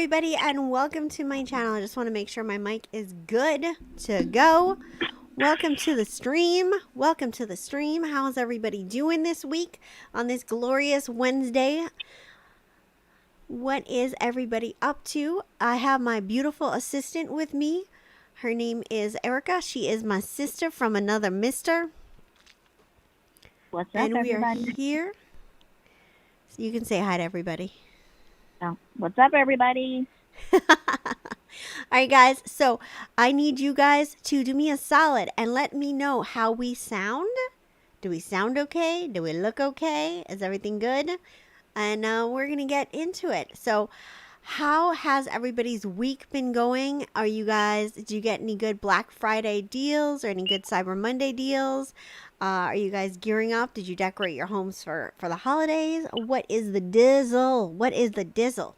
everybody, and welcome to my channel. I just want to make sure my mic is good to go. Welcome to the stream. Welcome to the stream. How's everybody doing this week on this glorious Wednesday? What is everybody up to? I have my beautiful assistant with me. Her name is Erica. She is my sister from another mister. What's up, everybody? And we are here. So you can say hi to everybody. Oh, what's up, everybody? All right, guys. So I need you guys to do me a solid and let me know how we sound. Do we sound okay? Do we look okay? Is everything good? And we're going to get into it. So how has everybody's week been going? Are you guys, did you get any good Black Friday deals or any good Cyber Monday deals? Are you guys gearing up? Did you decorate your homes for the holidays? What is the dizzle? What is the dizzle?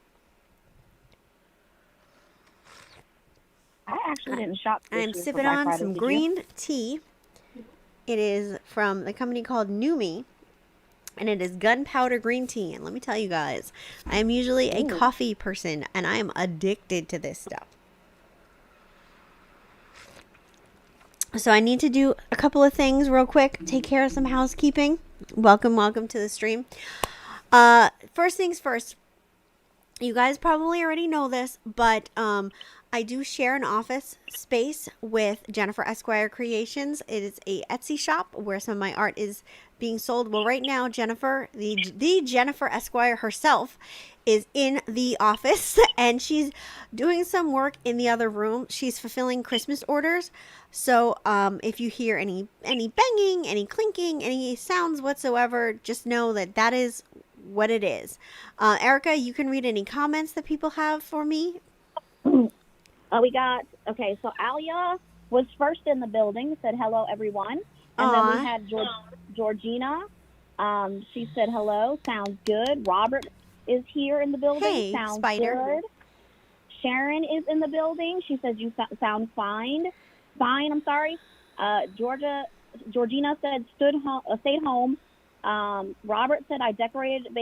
I actually didn't shop this I'm year sipping for Black on Friday, some did green tea. It is from the company called Numi, and it is gunpowder green tea. And let me tell you guys, I am usually a coffee person, and I am addicted to this stuff. So I need to do a couple of things real quick. Take care of some housekeeping. Welcome to the stream. First things first. You guys probably already know this, but I do share an office space with Jennifer Esquire Creations. It is a Etsy shop where some of my art is being sold. Well, right now, Jennifer, the Jennifer Esquire herself, is in the office, and she's doing some work in the other room. She's fulfilling Christmas orders. So if you hear any banging, any clinking, any sounds whatsoever, just know that that is what it is. Erica, you can read any comments that people have for me. We got, okay, so Alia was first in the building, said hello, everyone. And then we had Georgina. She said hello, sounds good. Robert is here in the building. Hey, sounds Spider. good. Sharon is in the building. She says you sound fine. I'm sorry. Georgina said stayed home. Robert said I decorated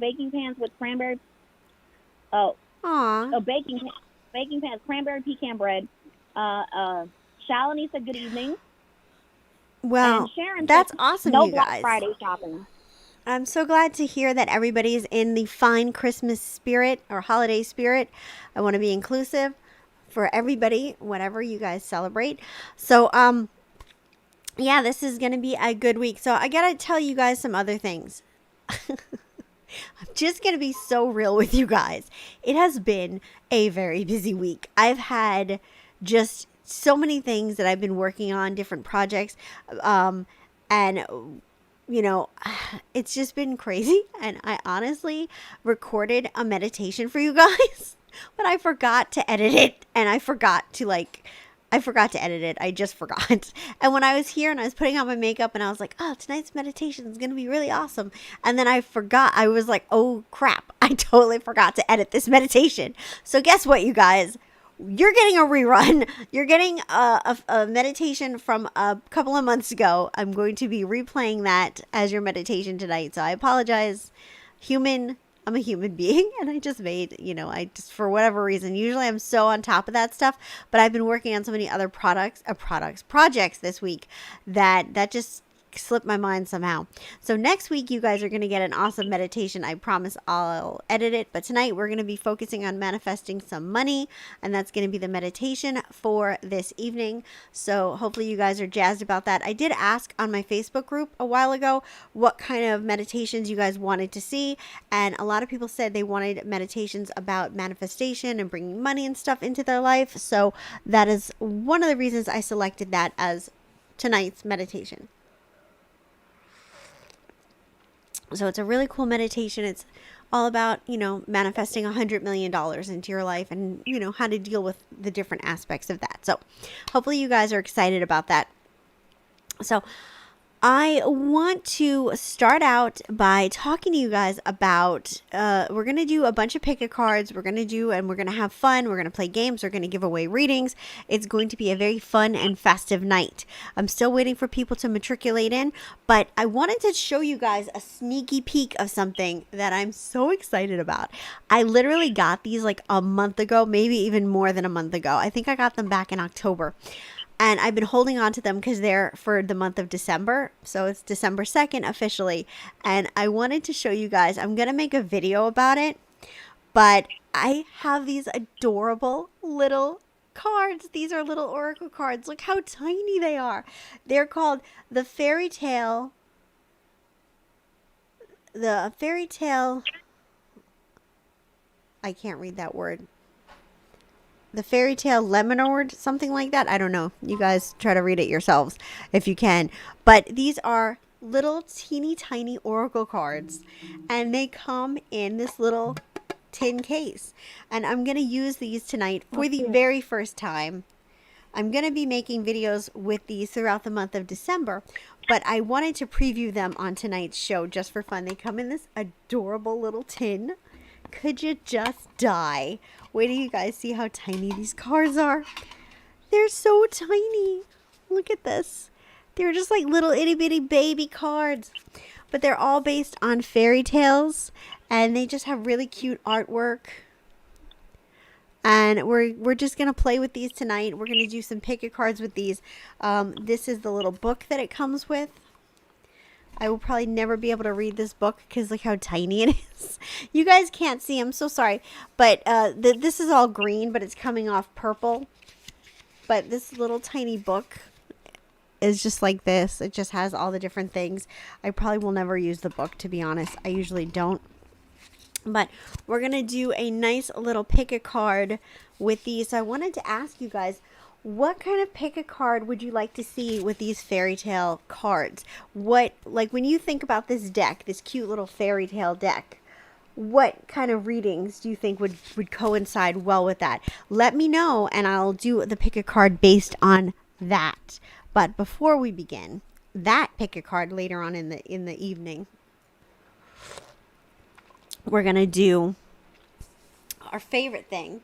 baking pans with cranberry. Baking pans, cranberry pecan bread. Shalini said good evening. Well, and Sharon that's said, awesome, no you Black guys. Friday shopping. I'm so glad to hear that everybody's in the fine Christmas spirit or holiday spirit. I want to be inclusive for everybody, whatever you guys celebrate. So, yeah, this is going to be a good week. So I got to tell you guys some other things. I'm just going to be so real with you guys. It has been a very busy week. I've had just so many things that I've been working on, different projects. And you know, it's just been crazy. And I honestly recorded a meditation for you guys, but I forgot to edit it. And I forgot to edit it. I just forgot. And when I was here and I was putting on my makeup and I was like, oh, tonight's meditation is going to be really awesome. And then I forgot. I was like, oh crap. I totally forgot to edit this meditation. So guess what, you guys? You're getting a rerun. You're getting a meditation from a couple of months ago. I'm going to be replaying that as your meditation tonight. So I apologize. I'm a human being, and I just made, for whatever reason, usually I'm so on top of that stuff, but I've been working on so many other projects this week that just slipped my mind somehow. So next week, you guys are going to get an awesome meditation. I promise I'll edit it, but tonight we're going to be focusing on manifesting some money, and that's going to be the meditation for this evening. So hopefully you guys are jazzed about that. I did ask on my Facebook group a while ago what kind of meditations you guys wanted to see, and a lot of people said they wanted meditations about manifestation and bringing money and stuff into their life. So that is one of the reasons I selected that as tonight's meditation. So it's a really cool meditation. It's all about, manifesting $100 million into your life and, how to deal with the different aspects of that. So hopefully you guys are excited about that. So I want to start out by talking to you guys about, we're going to do a bunch of pick-a cards. We're going to have fun. We're going to play games. We're going to give away readings. It's going to be a very fun and festive night. I'm still waiting for people to matriculate in, but I wanted to show you guys a sneaky peek of something that I'm so excited about. I literally got these like a month ago, maybe even more than a month ago. I think I got them back in October. And I've been holding on to them because they're for the month of December. So it's December 2nd officially. And I wanted to show you guys, I'm going to make a video about it. But I have these adorable little cards. These are little oracle cards. Look how tiny they are. They're called the Fairy Tale. I can't read that word. The Fairy Tale Lemonade, something like that. I don't know. You guys try to read it yourselves if you can. But these are little teeny tiny oracle cards. And they come in this little tin case. And I'm going to use these tonight for the very first time. I'm going to be making videos with these throughout the month of December. But I wanted to preview them on tonight's show just for fun. They come in this adorable little tin. Could you just die? Wait till you guys see how tiny these cards are. They're so tiny. Look at this. They're just like little itty bitty baby cards. But they're all based on fairy tales. And they just have really cute artwork. And we're just going to play with these tonight. We're going to do some pick-a cards with these. This is the little book that it comes with. I will probably never be able to read this book because look how tiny it is. You guys can't see. I'm so sorry. But this is all green, but it's coming off purple. But this little tiny book is just like this. It just has all the different things. I probably will never use the book, to be honest. I usually don't. But we're going to do a nice little pick-a card with these. So I wanted to ask you guys, what kind of pick-a card would you like to see with these fairy tale cards? Like when you think about this deck, this cute little fairy tale deck, what kind of readings do you think would coincide well with that? Let me know and I'll do the pick-a card based on that. But before we begin, that pick-a card later on in the evening, we're going to do our favorite thing,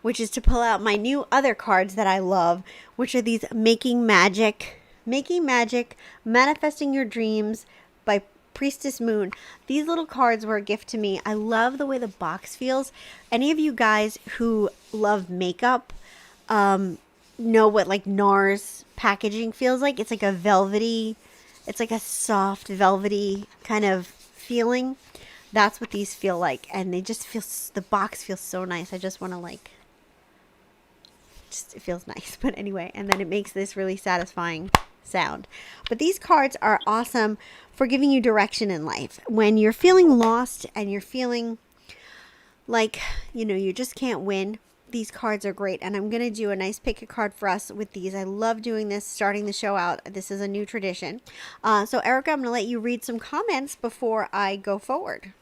which is to pull out my new other cards that I love, which are these Making Magic, Manifesting Your Dreams by Priestess Moon. These little cards were a gift to me. I love the way the box feels. Any of you guys who love makeup know what like NARS packaging feels like. It's like a velvety, it's like a soft velvety kind of feeling. That's what these feel like. And they just feel, the box feels so nice. I just want to like, it feels nice. But anyway, and then it makes this really satisfying sound. But these cards are awesome for giving you direction in life. When you're feeling lost and you're feeling like, you just can't win, these cards are great. And I'm going to do a nice pick-a card for us with these. I love doing this, starting the show out. This is a new tradition. So Erica, I'm going to let you read some comments before I go forward.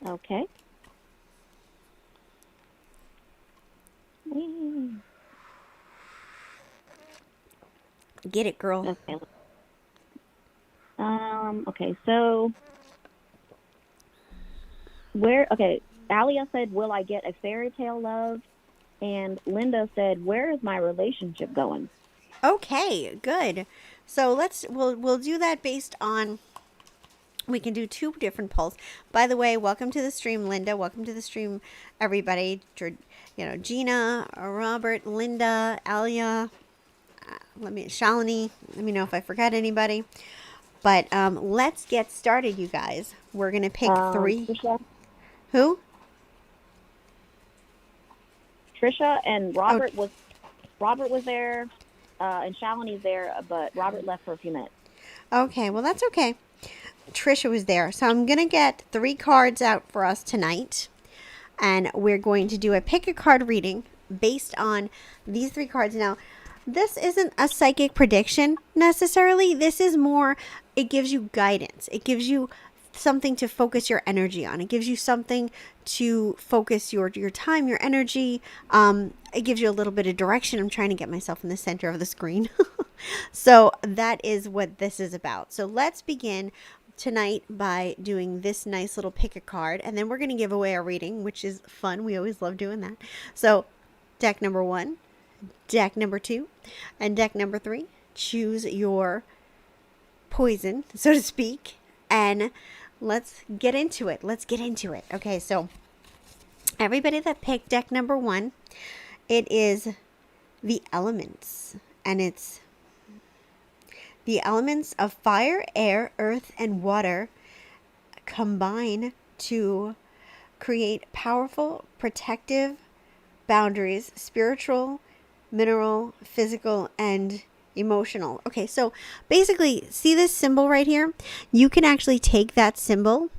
Okay. Get it, girl. Okay. Okay, so Alia said, will I get a fairy tale love? And Linda said, where is my relationship going? Okay, good. So we'll do that based on, we can do two different polls. By the way, welcome to the stream, Linda. Welcome to the stream, everybody. Gina, Robert, Linda, Alia, Shalini. Let me know if I forgot anybody. But let's get started, you guys. We're going to pick three. Trisha? Who? Trisha and Robert was there, and Shalini's there, but Robert left for a few minutes. Okay, well that's okay. Trisha was there. So I'm going to get 3 cards out for us tonight. And we're going to do a pick a card reading based on these 3 cards. Now, this isn't a psychic prediction necessarily. This is more, it gives you guidance. It gives you something to focus your energy on. It gives you something to focus your time, your energy. It gives you a little bit of direction. I'm trying to get myself in the center of the screen. So that is what this is about. So let's begin tonight by doing this nice little pick a card, and then we're going to give away our reading, which is fun. We always love doing that. So deck number 1, deck number 2, and deck number 3. Choose your poison, so to speak, and let's get into it. Okay, so everybody that picked deck number 1, it is the elements, and it's the elements of fire, air, earth, and water combine to create powerful, protective boundaries, spiritual, mineral, physical, and emotional. Okay, so basically, see this symbol right here? You can actually take that symbol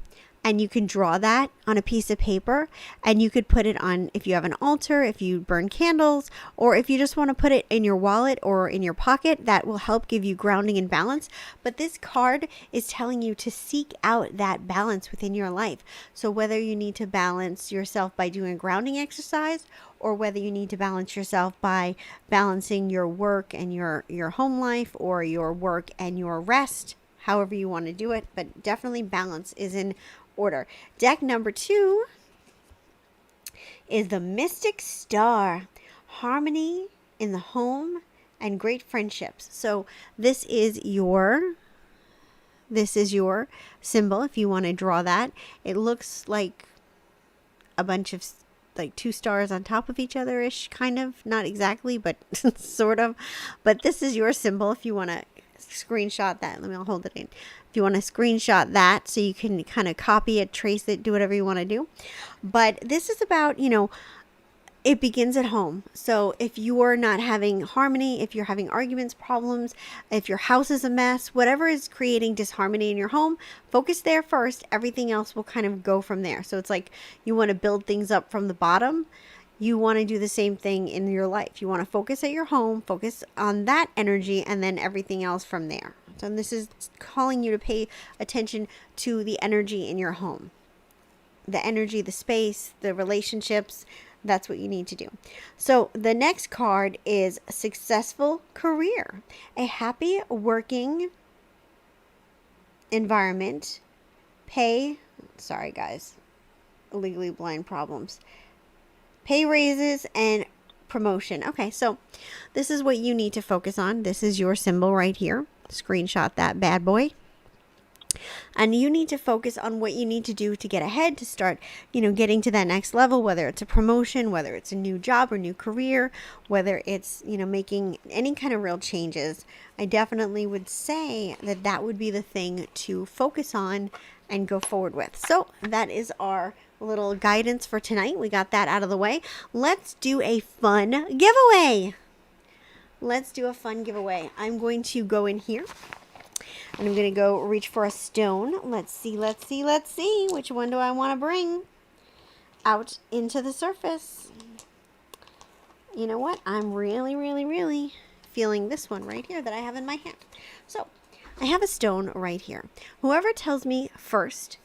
and you can draw that on a piece of paper, and you could put it on, if you have an altar, if you burn candles, or if you just want to put it in your wallet or in your pocket. That will help give you grounding and balance. But this card is telling you to seek out that balance within your life. So whether you need to balance yourself by doing a grounding exercise, or whether you need to balance yourself by balancing your work and your home life, or your work and your rest, however you want to do it, but definitely balance is in order. Deck number 2 is the Mystic Star, harmony in the home and great friendships. So this is your symbol if you want to draw that. It looks like a bunch of like 2 stars on top of each other ish, kind of, not exactly, but sort of. But this is your symbol if you want to screenshot that. I'll hold it in. If you want to screenshot that so you can kind of copy it, trace it, do whatever you want to do. But this is about, it begins at home. So if you're not having harmony, if you're having arguments, problems, if your house is a mess, whatever is creating disharmony in your home, focus there first. Everything else will kind of go from there. So it's like you want to build things up from the bottom. You want to do the same thing in your life. You want to focus at your home, focus on that energy, and then everything else from there. So this is calling you to pay attention to the energy in your home. The energy, the space, the relationships, that's what you need to do. So the next card is successful career, a happy working environment, sorry guys, legally blind problems. Pay raises and promotion. Okay, so this is what you need to focus on. This is your symbol right here. Screenshot that bad boy. And you need to focus on what you need to do to get ahead, to start, getting to that next level, whether it's a promotion, whether it's a new job or new career, whether it's, making any kind of real changes. I definitely would say that that would be the thing to focus on and go forward with. So that is our little guidance for tonight. We got that out of the way. Let's do a fun giveaway. I'm going to go in here and I'm going to go reach for a stone. Let's see. Which one do I want to bring out into the surface? You know what? I'm really, really, really feeling this one right here that I have in my hand. So I have a stone right here. Whoever tells me first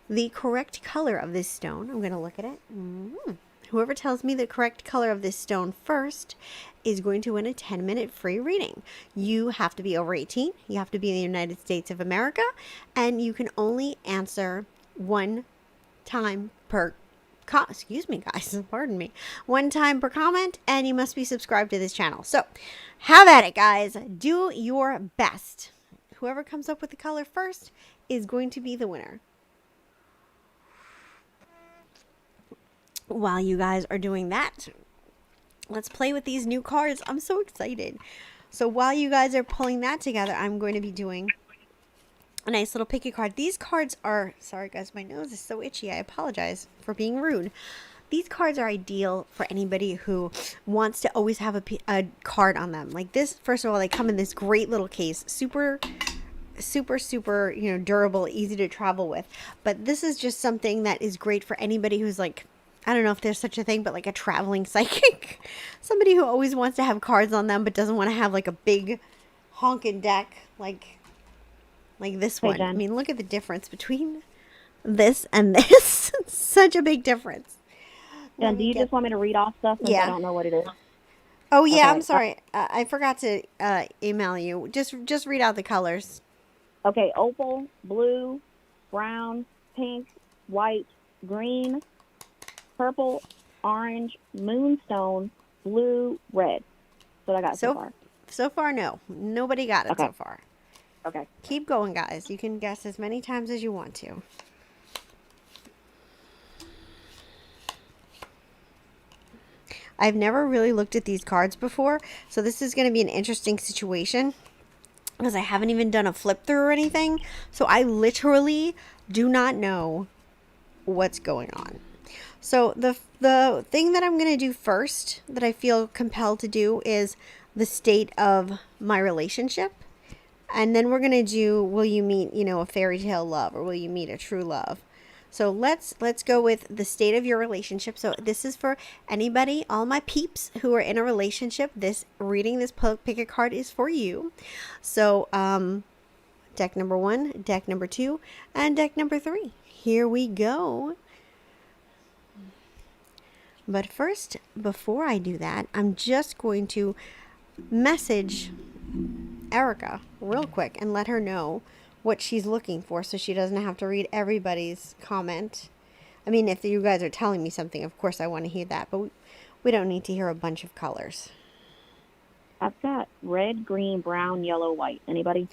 the correct color of this stone, I'm going to look at it. Whoever tells me the correct color of this stone first is going to win a 10-minute free reading. You have to be over 18. You have to be in the United States of America. And you can only answer one time per one time per comment, and you must be subscribed to this channel. So have at it, guys. Do your best. Whoever comes up with the color first is going to be the winner. While you guys are doing that, let's play with these new cards. I'm so excited. So while you guys are pulling that together, I'm going to be doing a nice little picky card. These cards are, sorry guys, my nose is so itchy. I apologize for being rude. These cards are ideal for anybody who wants to always have a card on them. Like this, first of all, they come in this great little case. Super, durable, easy to travel with. But this is just something that is great for anybody who's like, I don't know if there's such a thing, but like a traveling psychic. Somebody who always wants to have cards on them but doesn't want to have like a big honking deck like this one. Jen. I mean, look at the difference between this and this. Such a big difference. Jen, do you just want me to read off stuff since I don't know what it is? Oh yeah, I'm Okay. sorry. I forgot to email you. Just read out the colors. Okay. Opal, blue, brown, pink, white, green, purple, orange, moonstone, blue, red. That's what I got so So far. so far, no. Nobody got it Okay. so far. Okay. Keep going, guys. You can guess as many times as you want to. I've never really looked at these cards before, so this is going to be an interesting situation because I haven't even done a flip through or anything. So I literally do not know what's going on. So the thing that I'm going to do first that I feel compelled to do is the state of my relationship. And then we're going to do, will you meet, a fairy tale love, or will you meet a true love? So let's go with the state of your relationship. So this is for anybody, all my peeps who are in a relationship. Reading this pick a card is for you. So deck number 1, deck number 2, and deck number 3. Here we go. But first, before I do that, I'm just going to message Erica real quick and let her know what she's looking for so she doesn't have to read everybody's comment. I mean, if you guys are telling me something, of course I want to hear that, but we don't need to hear a bunch of colors. I've got red, green, brown, yellow, white. Anybody?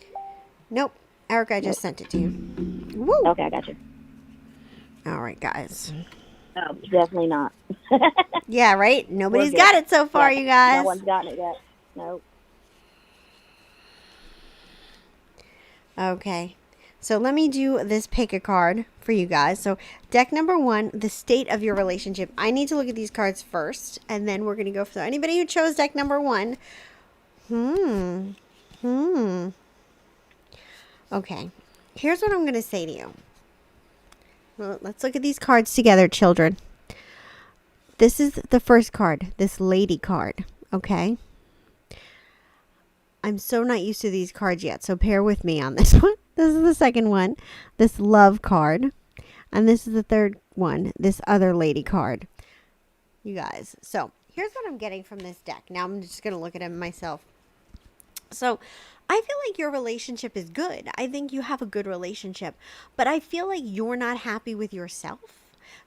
Nope. Erica, I just sent it to you. Woo! Okay, I got you. All right, guys. No, definitely not. Yeah, right? Nobody's got it so far, you guys. No one's gotten it yet. Nope. Okay. So let me do this pick a card for you guys. So deck number 1, the state of your relationship. I need to look at these cards first, and then we're going to go for anybody who chose deck number 1. Okay. Here's what I'm going to say to you. Well, let's look at these cards together, children. This is the first card, this lady card, okay? I'm so not used to these cards yet, so bear with me on this one. This is the second one, this love card. And this is the third one, this other lady card. You guys, so here's what I'm getting from this deck. Now I'm just going to look at it myself. So I feel like your relationship is good. I think you have a good relationship. But I feel like you're not happy with yourself.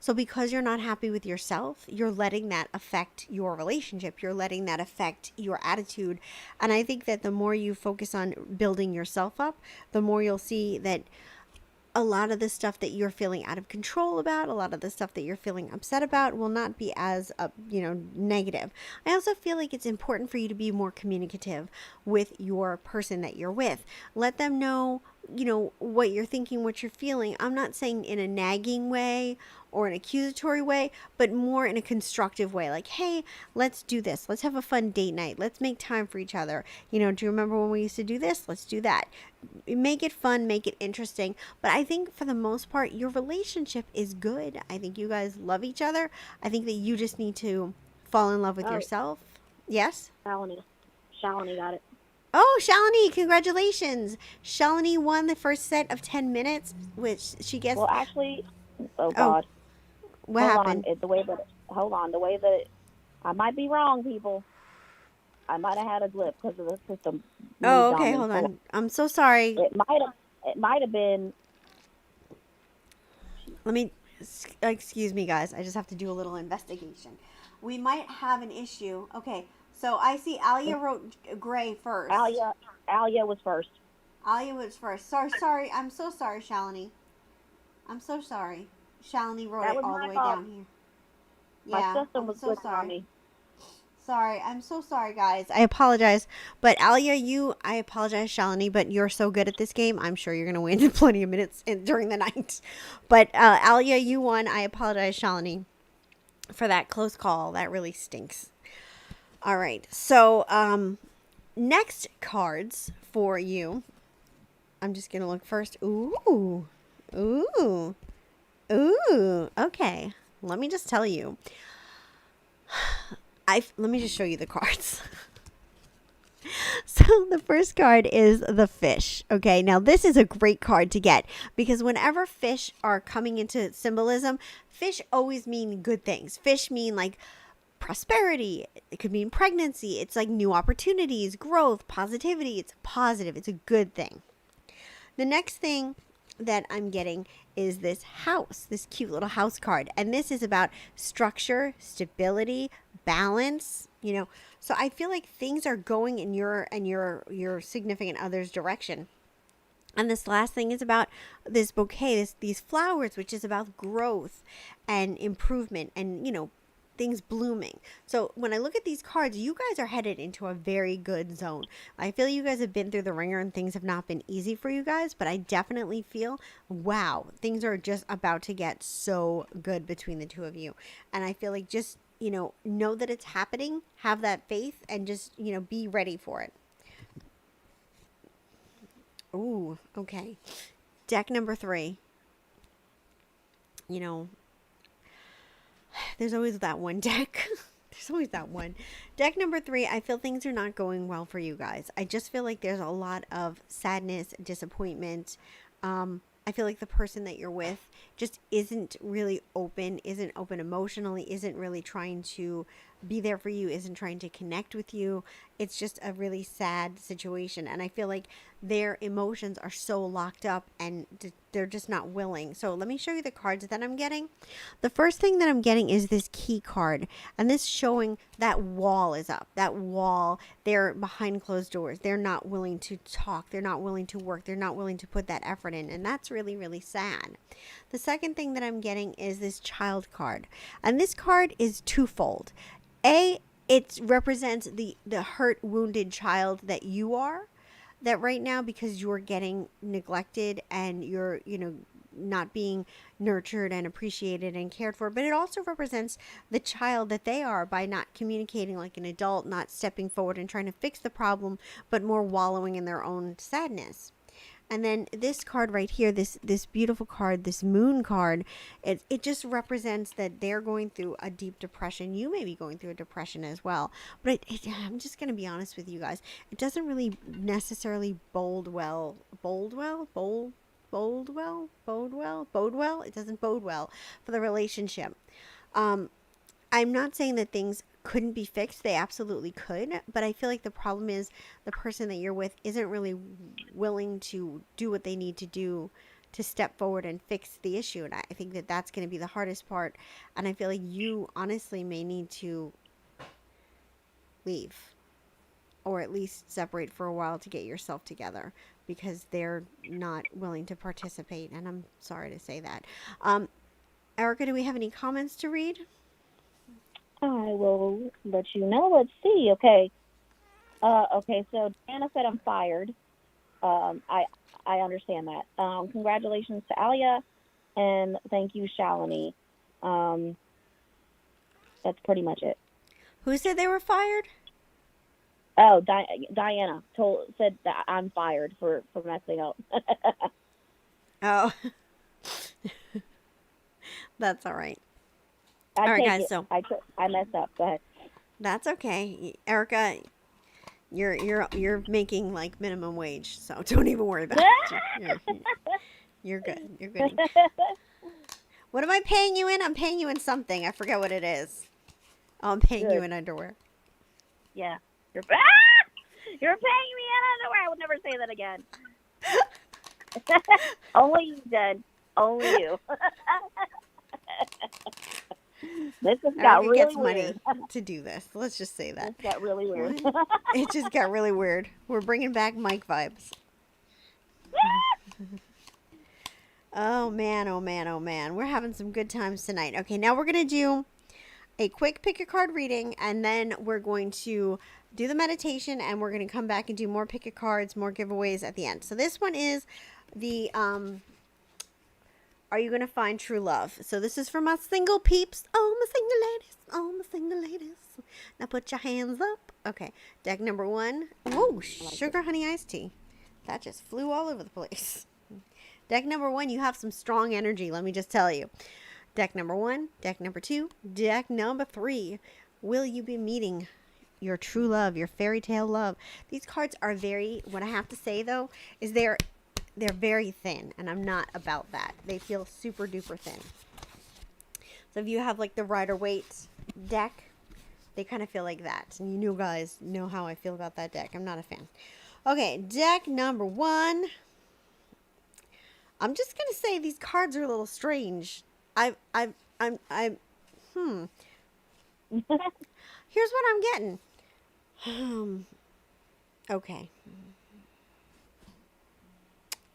So because you're not happy with yourself, you're letting that affect your relationship. You're letting that affect your attitude. And I think that the more you focus on building yourself up, the more you'll see that a lot of the stuff that you're feeling out of control about, a lot of the stuff that you're feeling upset about will not be as, negative. I also feel like it's important for you to be more communicative with your person that you're with. Let them know, what you're thinking, what you're feeling. I'm not saying in a nagging way or an accusatory way, but more in a constructive way. Like, hey, let's do this. Let's have a fun date night. Let's make time for each other. Do you remember when we used to do this? Let's do that. Make it fun, make it interesting. But I think for the most part, your relationship is good. I think you guys love each other. I think that you just need to fall in love with yourself. Yes? Shalini got it. Oh, Shalini, congratulations. Shalini won the first set of 10 minutes, which she gets. Well, actually, oh God. What happened? The way that I might be wrong, people. I might have had a glitch because of the system. Oh, okay, hold on. I'm so sorry. It might have been. Excuse me, guys. I just have to do a little investigation. We might have an issue. Okay, so I see Alia wrote gray first. Alia was first. Alia was first. Sorry. I'm so sorry, Shalini. I'm so sorry. Shalini wrote it all the way down here. My system was so sorry. On me. Sorry, I'm so sorry, guys. I apologize. But Alia, I apologize, Shalini, but you're so good at this game. I'm sure you're going to win plenty of minutes during the night. But Alia, you won. I apologize, Shalini, for that close call. That really stinks. All right. So next cards for you. I'm just going to look first. Ooh. Okay. Let me just tell you. Let me just show you the cards. So the first card is the fish. Okay, now this is a great card to get because whenever fish are coming into symbolism, fish always mean good things. Fish mean like prosperity. It could mean pregnancy. It's like new opportunities, growth, positivity. It's positive. It's a good thing. The next thing that I'm getting is this house, this cute little house card. And this is about structure, stability, balance, So I feel like things are going in your significant other's direction. And this last thing is about this bouquet, these flowers, which is about growth and improvement and, things blooming. So when I look at these cards, you guys are headed into a very good zone. I feel you guys have been through the ringer and things have not been easy for you guys, but I definitely feel, wow, things are just about to get so good between the two of you. And I feel like just, know that it's happening, have that faith, and just, be ready for it. Ooh, okay. Deck number 3. There's always that one deck. There's always that one. Deck number 3, I feel things are not going well for you guys. I just feel like there's a lot of sadness, disappointment. I feel like the person that you're with just isn't open emotionally, isn't really trying to be there for you, isn't trying to connect with you. It's just a really sad situation. And I feel like their emotions are so locked up and they're just not willing. So let me show you the cards that I'm getting. The first thing that I'm getting is this key card. And this showing that wall is up. That wall, they're behind closed doors. They're not willing to talk. They're not willing to work. They're not willing to put that effort in. And that's really, really sad. The second thing that I'm getting is this child card. And this card is twofold. It represents the hurt, wounded child that you are, that right now, because you're getting neglected and you're, not being nurtured and appreciated and cared for. But it also represents the child that they are by not communicating like an adult, not stepping forward and trying to fix the problem, but more wallowing in their own sadness. And then this card right here, this beautiful card, this moon card, it just represents that they're going through a deep depression. You may be going through a depression as well. But I'm just going to be honest with you guys. It doesn't really necessarily bode well. It doesn't bode well for the relationship. I'm not saying that things couldn't be fixed. They absolutely could. But I feel like the problem is the person that you're with isn't really willing to do what they need to do to step forward and fix the issue. And I think that that's going to be the hardest part. And I feel like you honestly may need to leave, or at least separate for a while to get yourself together, because they're not willing to participate. And I'm sorry to say that. Erica, do we have any comments to read? I will let you know. Let's see. Okay. Okay. So Diana said I'm fired. I understand that. Congratulations to Alia, and thank you, Shalini. That's pretty much it. Who said they were fired? Oh, Diana said that I'm fired for messing up. Oh, that's all right. All right, guys. So I messed up. Go ahead. That's okay, Erica. You're making like minimum wage, so don't even worry about it. You're good. You're good. What am I paying you in? I'm paying you in something. I forget what it is. Oh, I'm paying you in underwear. Yeah. You're paying me in underwear. I would never say that again. Only you did. Only you. This has got really gets weird. Money to do this. Let's just say that. It got really weird. It just got really weird. We're bringing back Mike vibes. Oh man, oh man, oh man. We're having some good times tonight. Okay, now we're going to do a quick pick a card reading, and then we're going to do the meditation, and we're going to come back and do more pick a cards, more giveaways at the end. So this one is the Are you going to find true love? So this is for my single peeps. Oh, my single ladies. Oh, my single ladies. Now put your hands up. Okay. Deck number 1. Whoa, sugar honey iced tea. That just flew all over the place. Deck number 1, you have some strong energy, let me just tell you. Deck number 1, deck number 2, deck number 3. Will you be meeting your true love, your fairy tale love? These cards are what I have to say though, is they're very thin, and I'm not about that. They feel super duper thin. So if you have like the Rider-Waite deck, They kind of feel like that. And you guys know how I feel about that deck. I'm not a fan. Okay, deck number 1. I'm just gonna say these cards are a little strange. I'm. Here's what I'm getting. Okay.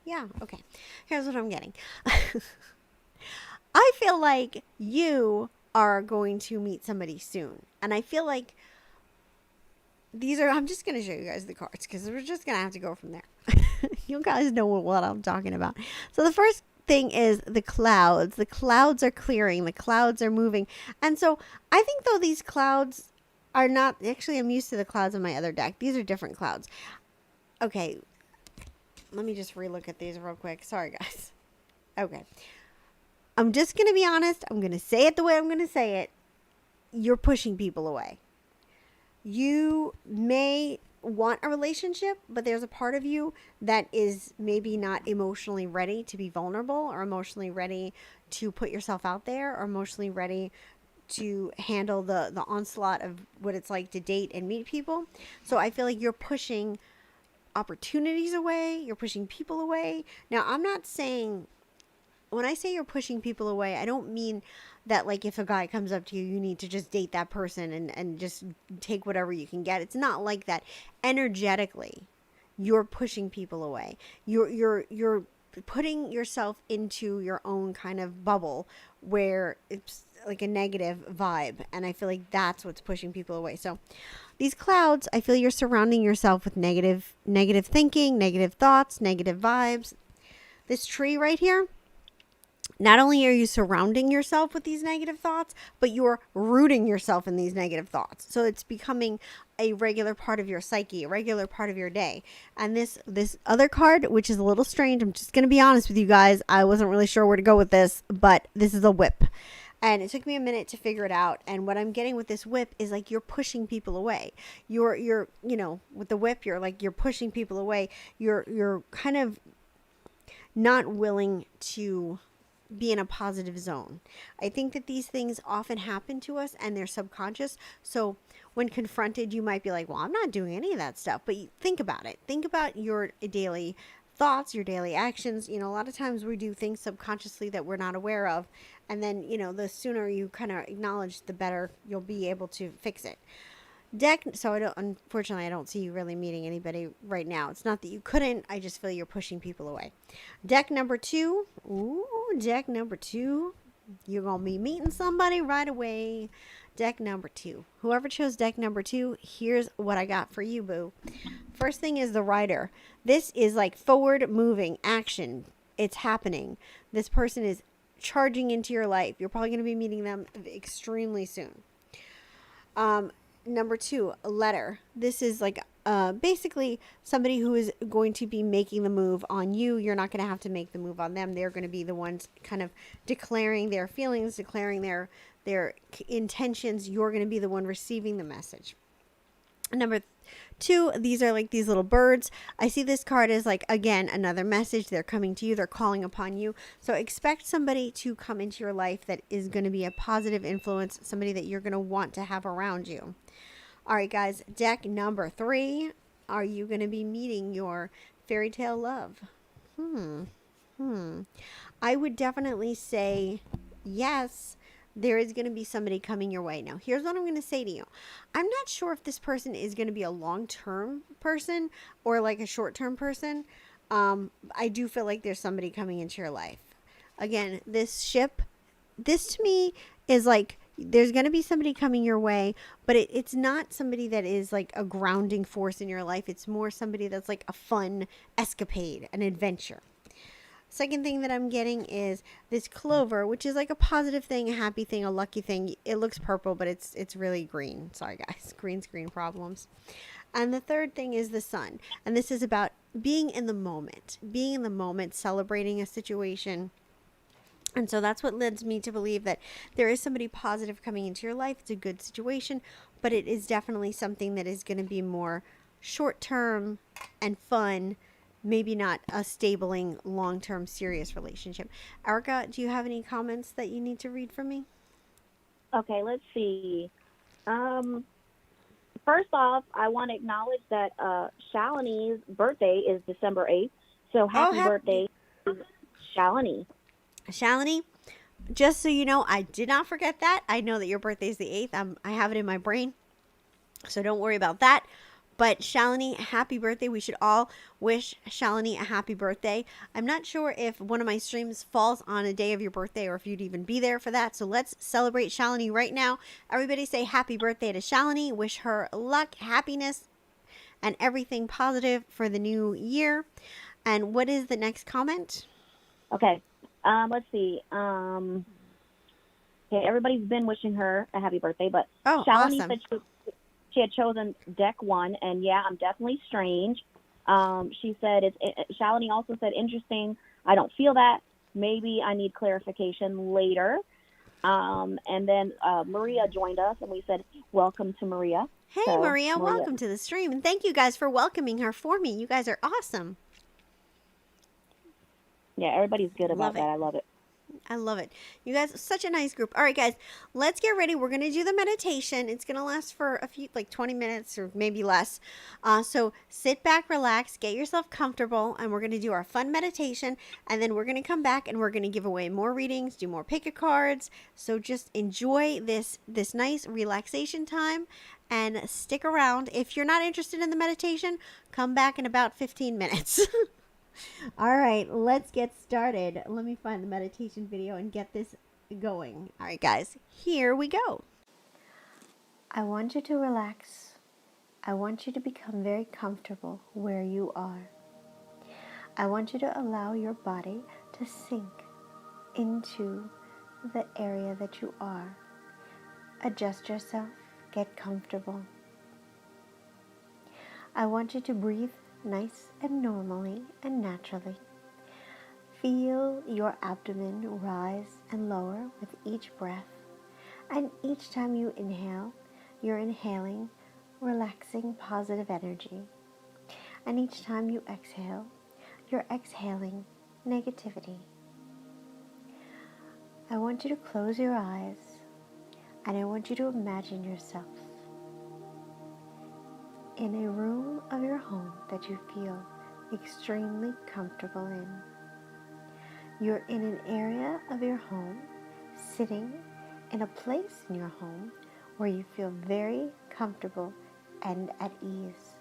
Yeah. Okay. Here's what I'm getting. I feel like you are going to meet somebody soon, and I feel like these are. I'm just gonna show you guys the cards because we're just gonna have to go from there. You guys know what I'm talking about. So the first thing is the clouds. The clouds are clearing. The clouds are moving. And so I think though these clouds are not actually, I'm used to the clouds on my other deck. These are different clouds. Okay. Let me just relook at these real quick. Sorry guys. Okay. I'm just going to be honest. I'm going to say it the way I'm going to say it. You're pushing people away. You may want a relationship, but there's a part of you that is maybe not emotionally ready to be vulnerable, or emotionally ready to put yourself out there, or emotionally ready to handle the onslaught of what it's like to date and meet people. So I feel like you're pushing opportunities away, you're pushing people away. Now, I'm not saying, when I say you're pushing people away, I don't mean that like if a guy comes up to you, you need to just date that person and just take whatever you can get. It's not like that. Energetically, you're pushing people away. You're putting yourself into your own kind of bubble where it's like a negative vibe, and I feel like that's what's pushing people away. So these clouds, I feel you're surrounding yourself with negative thinking, negative thoughts, negative vibes. This tree right here, not only are you surrounding yourself with these negative thoughts, but you're rooting yourself in these negative thoughts. So it's becoming a regular part of your psyche, a regular part of your day. And this other card, which is a little strange, I'm just going to be honest with you guys. I wasn't really sure where to go with this, but this is a whip. And it took me a minute to figure it out. And what I'm getting with this whip is like you're pushing people away. You're you know, with the whip, you're pushing people away. You're kind of not willing to be in a positive zone. I think that these things often happen to us and they're subconscious. So when confronted, you might be like, well, I'm not doing any of that stuff. But think about it. Think about your daily thoughts, your daily actions. You know, a lot of times we do things subconsciously that we're not aware of. And then, you know, the sooner you kind of acknowledge, the better you'll be able to fix it. So unfortunately, I don't see you really meeting anybody right now. It's not that you couldn't, I just feel you're pushing people away. Deck number 2. Ooh, deck number 2. You're going to be meeting somebody right away. Deck number 2. Whoever chose deck number 2, here's what I got for you, boo. First thing is the Rider. This is like forward moving action. It's happening. This person is charging into your life. You're probably going to be meeting them extremely soon. Number 2, a letter. This is like basically somebody who is going to be making the move on you. You're not going to have to make the move on them. They're going to be the ones kind of declaring their feelings, declaring their intentions. You're going to be the one receiving the message. Number 2, these are like these little birds. I see this card as like, again, another message. They're coming to you. They're calling upon you. So expect somebody to come into your life that is going to be a positive influence, somebody that you're going to want to have around you. All right, guys, deck number 3. Are you going to be meeting your fairy tale love? I would definitely say yes. There is going to be somebody coming your way. Now, here's what I'm going to say to you. I'm not sure if this person is going to be a long-term person or like a short-term person. I do feel like there's somebody coming into your life. Again, this to me is like, there's going to be somebody coming your way, but it's not somebody that is like a grounding force in your life. It's more somebody that's like a fun escapade, an adventure. Second thing that I'm getting is this clover, which is like a positive thing, a happy thing, a lucky thing. It looks purple, but it's really green. Sorry, guys. Green screen problems. And the third thing is the sun. And this is about being in the moment, celebrating a situation. And so that's what leads me to believe that there is somebody positive coming into your life. It's a good situation, but it is definitely something that is going to be more short-term and fun. Maybe not a stabling, long-term, serious relationship. Erica, do you have any comments that you need to read from me? Okay, let's see. Um, First off, I want to acknowledge that Shalini's birthday is December 8th. So Oh, happy happy birthday, Shalini. Shalini. Just so you know, I did not forget that. I know that your birthday is the 8th. I have it in my brain. So don't worry about that. But Shalini, happy birthday. We should all wish Shalini a happy birthday. I'm not sure if one of my streams falls on a day of your birthday or if you'd even be there for that. So let's celebrate Shalini right now. Everybody say happy birthday to Shalini. Wish her luck, happiness, and everything positive for the new year. And what is the next comment? Okay. Let's see. Okay, everybody's been wishing her a happy birthday, but Oh, Shalini awesome. said she had chosen deck 1, and yeah, I'm definitely strange. She said Shalini also said interesting. I don't feel that. Maybe I need clarification later. And then Maria joined us, and we said welcome to Maria. Hey, So Maria, Maria, welcome to the stream. And thank you guys for welcoming her for me. You guys are awesome. yeah, everybody's good about Love that. it. I love it. I love it. You guys, such a nice group. All right, guys, let's get ready. We're going to do the meditation. It's going to last for a few, like 20 minutes or maybe less. So sit back, relax, get yourself comfortable, and we're going to do our fun meditation. And then we're going to come back and we're going to give away more readings, do more pick a cards. So just enjoy this nice relaxation time and stick around. If you're not interested in the meditation, come back in about 15 minutes. All right, let's get started. Let me find the meditation video and get this going. All right, guys, here we go. I want you to relax. I want you to become very comfortable where you are. I want you to allow your body to sink into the area that you are. Adjust yourself, get comfortable. I want you to breathe nice and normally and naturally. Feel your abdomen rise and lower with each breath. And each time you inhale, you're inhaling relaxing positive energy. And each time you exhale, you're exhaling negativity. I want you to close your eyes and I want you to imagine yourself in a room of your home that you feel extremely comfortable in. You're in an area of your home, sitting in a place in your home where you feel very comfortable and at ease.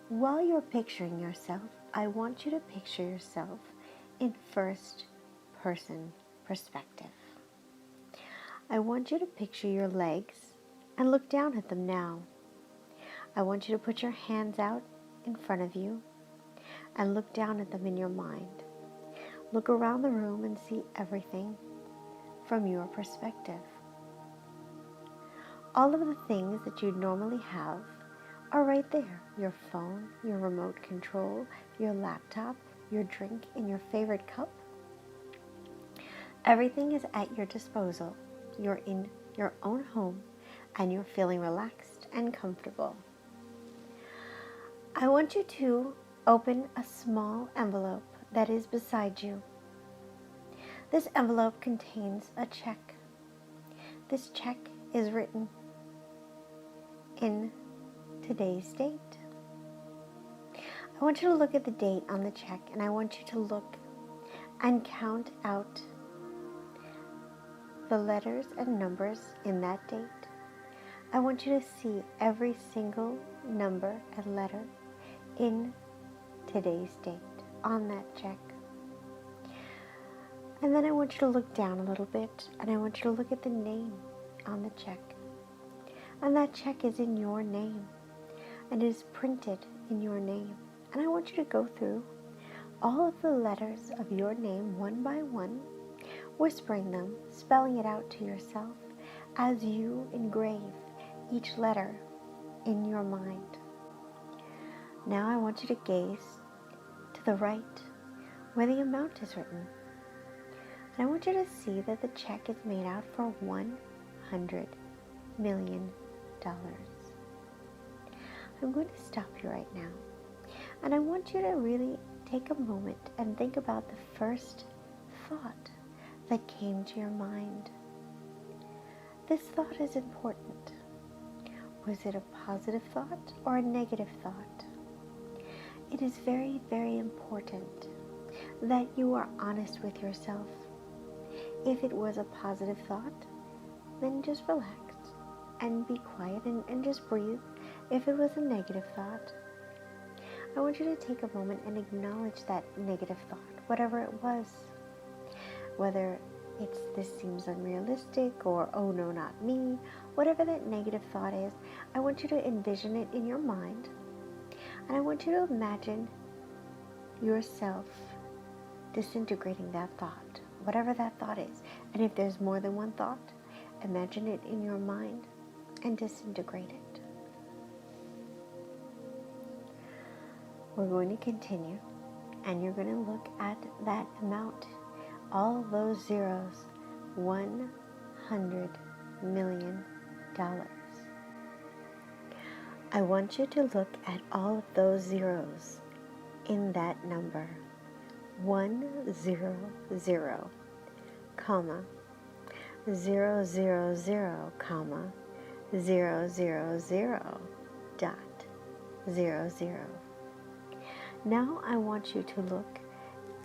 While you're picturing yourself, I want you to picture yourself in first person perspective. I want you to picture your legs and look down at them now. I want you to put your hands out in front of you and look down at them in your mind. Look around the room and see everything from your perspective. All of the things that you normally have are right there. Your phone, your remote control, your laptop, your drink in your favorite cup. Everything is at your disposal. You're in your own home and you're feeling relaxed and comfortable. I want you to open a small envelope that is beside you. This envelope contains a check. This check is written in today's date. I want you to look at the date on the check and I want you to look and count out the letters and numbers in that date. I want you to see every single number and letter in today's date on that check. And then I want you to look down a little bit and I want you to look at the name on the check. And that check is in your name and it is printed in your name. And I want you to go through all of the letters of your name one by one, whispering them, spelling it out to yourself as you engrave each letter in your mind. Now I want you to gaze to the right where the amount is written. And I want you to see that the check is made out for $100 million. I'm going to stop you right now. And I want you to really take a moment and think about the first thought that came to your mind. This thought is important. Was it a positive thought or a negative thought? It is very, very important that you are honest with yourself. If it was a positive thought, then just relax and be quiet and just breathe. If it was a negative thought, I want you to take a moment and acknowledge that negative thought, whatever it was. Whether it's this seems unrealistic or oh no, not me, whatever that negative thought is, I want you to envision it in your mind. And I want you to imagine yourself disintegrating that thought, whatever that thought is. And if there's more than one thought, imagine it in your mind and disintegrate it. We're going to continue, and you're going to look at that amount, all those zeros, $100 million. I want you to look at all of those zeros in that number, 100, comma, 000, comma, 000, dot, 00. Now I want you to look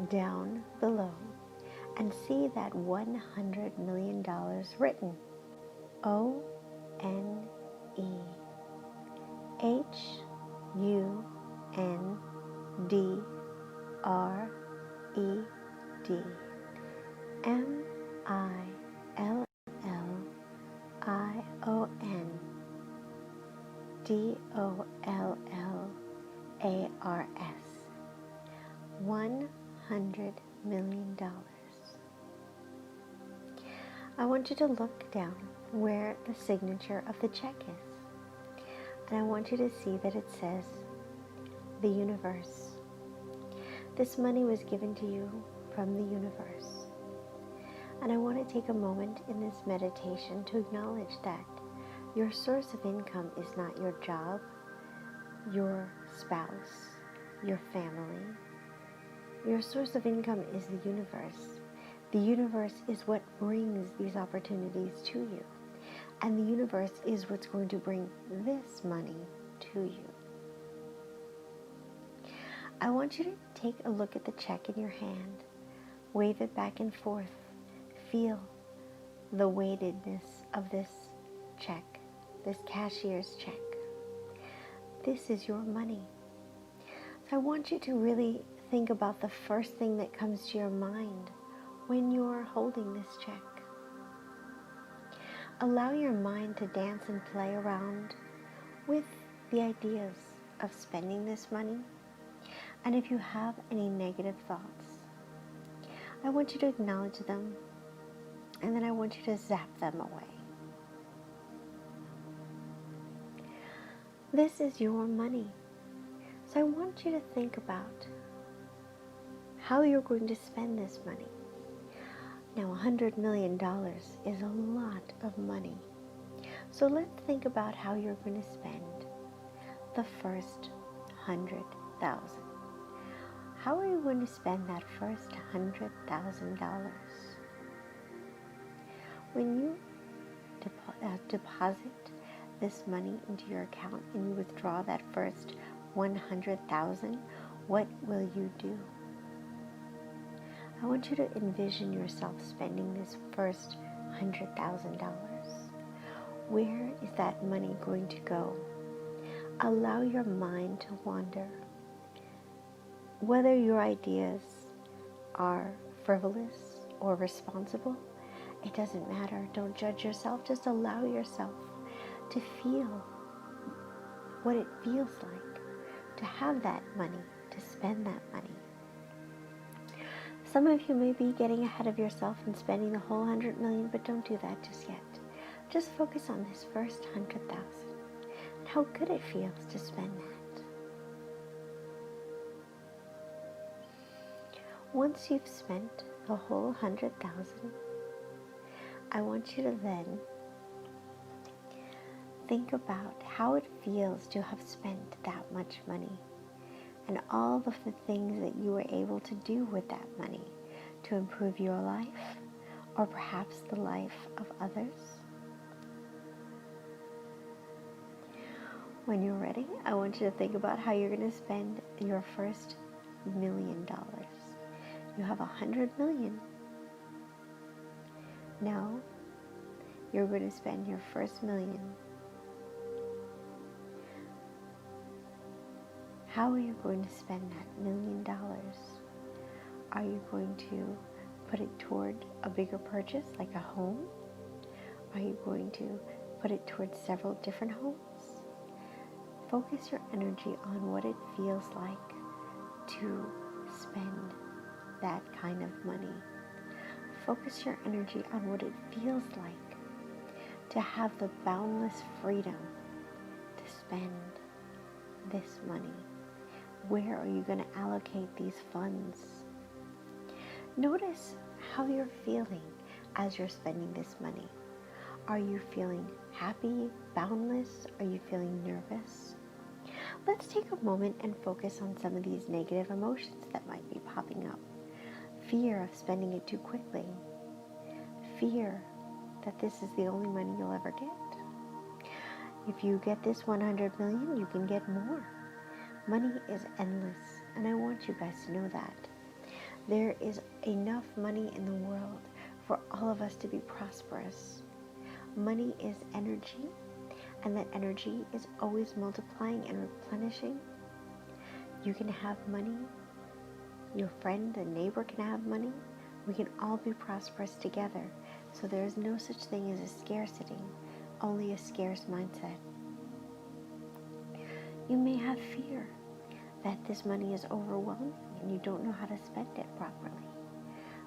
down below and see that $100 million written. ONEHUNDRED MILLIONARS. $100 million. I want you to look down where the signature of the check is. And I want you to see that it says, the universe. This money was given to you from the universe. And I want to take a moment in this meditation to acknowledge that your source of income is not your job, your spouse, your family. Your source of income is the universe. The universe is what brings these opportunities to you. And the universe is what's going to bring this money to you. I want you to take a look at the check in your hand. Wave it back and forth. Feel the weightedness of this check, this cashier's check. This is your money. So I want you to really think about the first thing that comes to your mind when you're holding this check. Allow your mind to dance and play around with the ideas of spending this money. And if you have any negative thoughts, I want you to acknowledge them, and then I want you to zap them away. This is your money. So I want you to think about how you're going to spend this money. Now, $100 million is a lot of money. So let's think about how you're going to spend the first $100,000. How are you going to spend that first $100,000? When you deposit this money into your account and you withdraw that first $100,000, what will you do? I want you to envision yourself spending this first $100,000. Where is that money going to go? Allow your mind to wander. Whether your ideas are frivolous or responsible, it doesn't matter. Don't judge yourself. Just allow yourself to feel what it feels like to have that money, to spend that money. Some of you may be getting ahead of yourself and spending the whole $100 million, but don't do that just yet. Just focus on this first $100,000 and how good it feels to spend that. Once you've spent the whole $100,000, I want you to then think about how it feels to have spent that much money and all of the things that you were able to do with that money to improve your life or perhaps the life of others. When you're ready, I want you to think about how you're going to spend your first $1,000,000. You have 100 million. Now, you're going to spend your first million. How are you going to spend that $1,000,000? Are you going to put it toward a bigger purchase like a home? Are you going to put it towards several different homes? Focus your energy on what it feels like to spend that kind of money. Focus your energy on what it feels like to have the boundless freedom to spend this money. Where are you going to allocate these funds? Notice how you're feeling as you're spending this money. Are you feeling happy, boundless? Are you feeling nervous? Let's take a moment and focus on some of these negative emotions that might be popping up. Fear of spending it too quickly. Fear that this is the only money you'll ever get. If you get this 100 million, you can get more. Money is endless, and I want you guys to know that. There is enough money in the world for all of us to be prosperous. Money is energy, and that energy is always multiplying and replenishing. You can have money. Your friend, a neighbor can have money. We can all be prosperous together. So there is no such thing as a scarcity, only a scarce mindset. You may have fear that this money is overwhelming and you don't know how to spend it properly.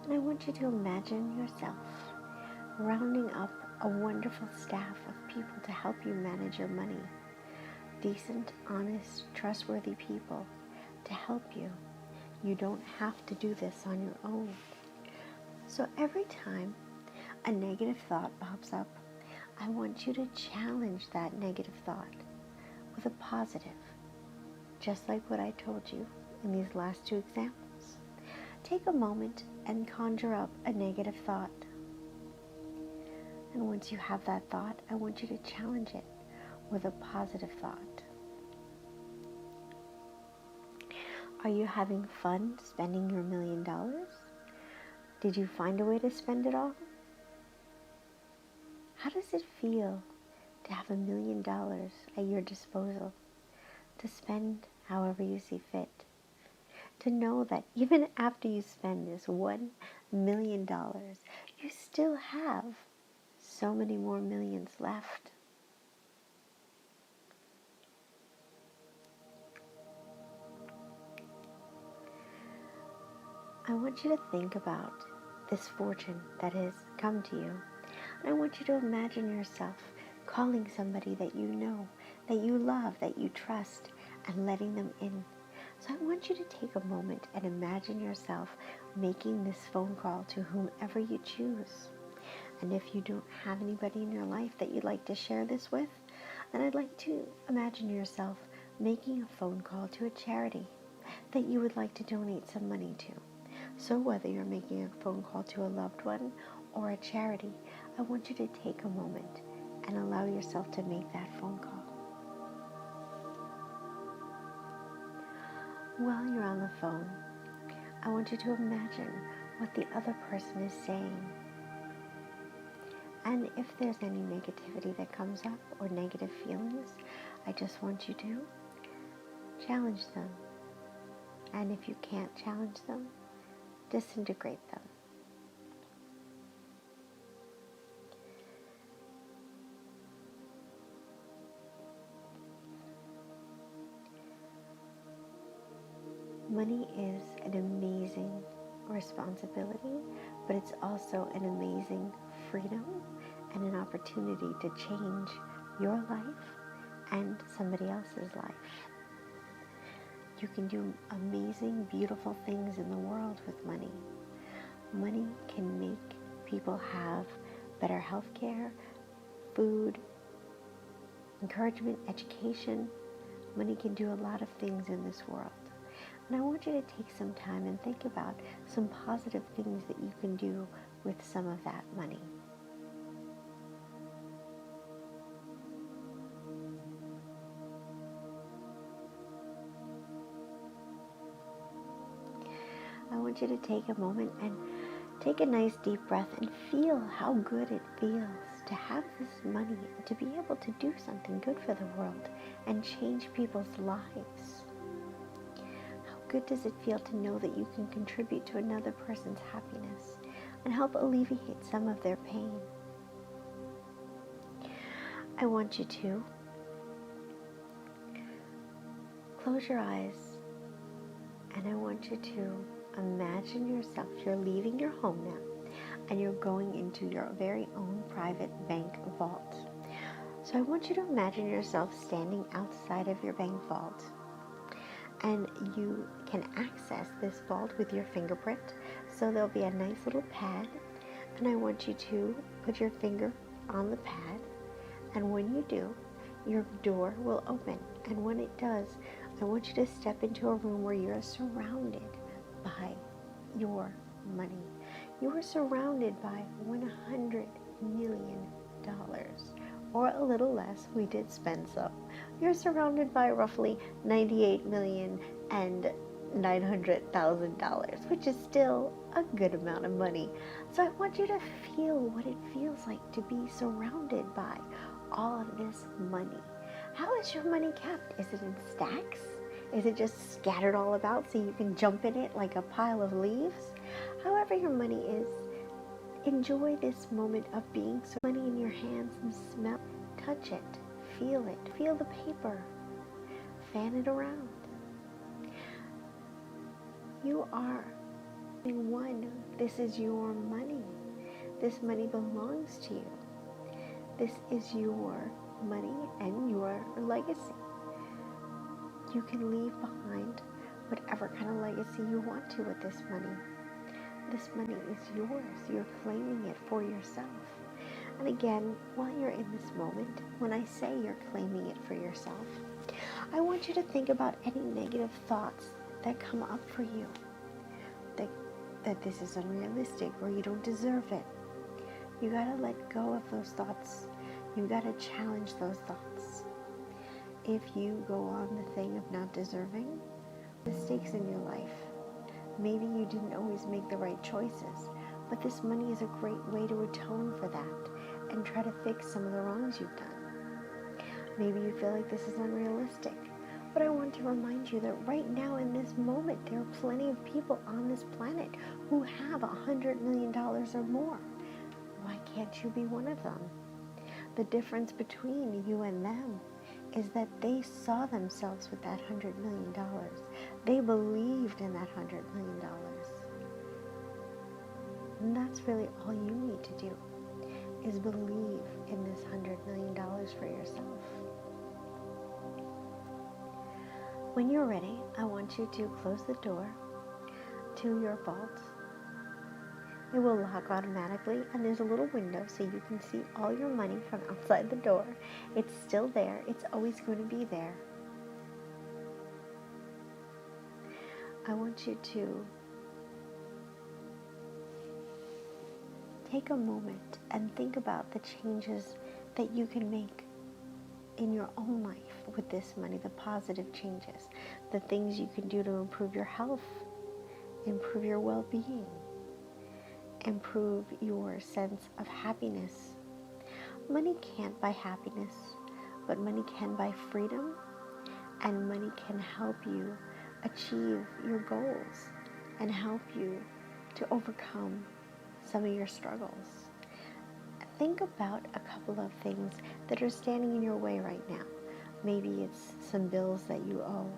And I want you to imagine yourself rounding up a wonderful staff of people to help you manage your money. Decent, honest, trustworthy people to help you. You don't have to do this on your own. So every time a negative thought pops up, I want you to challenge that negative thought with a positive, just like what I told you in these last two examples. Take a moment and conjure up a negative thought. And once you have that thought, I want you to challenge it with a positive thought. Are you having fun spending your $1,000,000? Did you find a way to spend it all? How does it feel to have $1,000,000 at your disposal to spend however you see fit? To know that even after you spend this $1,000,000, you still have so many more millions left. I want you to think about this fortune that has come to you. And I want you to imagine yourself calling somebody that you know, that you love, that you trust, and letting them in. So I want you to take a moment and imagine yourself making this phone call to whomever you choose. And if you don't have anybody in your life that you'd like to share this with, then I'd like to imagine yourself making a phone call to a charity that you would like to donate some money to. So whether you're making a phone call to a loved one or a charity, I want you to take a moment and allow yourself to make that phone call. While you're on the phone, I want you to imagine what the other person is saying. And if there's any negativity that comes up or negative feelings, I just want you to challenge them. And if you can't challenge them, disintegrate them. Money is an amazing responsibility, but it's also an amazing freedom and an opportunity to change your life and somebody else's life. You can do amazing, beautiful things in the world with money. Money can make people have better health care, food, encouragement, education. Money can do a lot of things in this world. And I want you to take some time and think about some positive things that you can do with some of that money. I want you to take a moment and take a nice deep breath and feel how good it feels to have this money and to be able to do something good for the world and change people's lives. How good does it feel to know that you can contribute to another person's happiness and help alleviate some of their pain? I want you to close your eyes, and I want you to imagine yourself, you're leaving your home now, and you're going into your very own private bank vault. So I want you to imagine yourself standing outside of your bank vault, and you can access this vault with your fingerprint. So there'll be a nice little pad, and I want you to put your finger on the pad, and when you do, your door will open. And when it does, I want you to step into a room where you're surrounded by your money. You are surrounded by $100 million, or a little less. We did spend some. You're surrounded by roughly $98,900,000, which is still a good amount of money. So I want you to feel what it feels like to be surrounded by all of this money. How is your money kept? Is it in stacks? Is it just scattered all about so you can jump in it like a pile of leaves? However your money is, enjoy this moment of being so money in your hands and smell, touch it, feel the paper, fan it around. You are one. This is your money. This money belongs to you. This is your money and your legacy. You can leave behind whatever kind of legacy you want to with this money. This money is yours. You're claiming it for yourself. And again, while you're in this moment, when I say you're claiming it for yourself, I want you to think about any negative thoughts that come up for you. That this is unrealistic or you don't deserve it. You gotta let go of those thoughts. You gotta challenge those thoughts. If you go on the thing of not deserving, mistakes in your life, maybe you didn't always make the right choices, but this money is a great way to atone for that and try to fix some of the wrongs you've done. Maybe you feel like this is unrealistic, but I want to remind you that right now in this moment, there are plenty of people on this planet who have $100 million or more. Why can't you be one of them? The difference between you and them is that they saw themselves with that $100 million. They believed in that $100 million. And that's really all you need to do, is believe in this $100 million for yourself. When you're ready, I want you to close the door to your vault. It will lock automatically, and there's a little window so you can see all your money from outside the door. It's still there. It's always going to be there. I want you to take a moment and think about the changes that you can make in your own life with this money, the positive changes, the things you can do to improve your health, improve your well-being, improve your sense of happiness. Money can't buy happiness, but money can buy freedom, and money can help you achieve your goals and help you to overcome some of your struggles. Think about a couple of things that are standing in your way right now. Maybe it's some bills that you owe.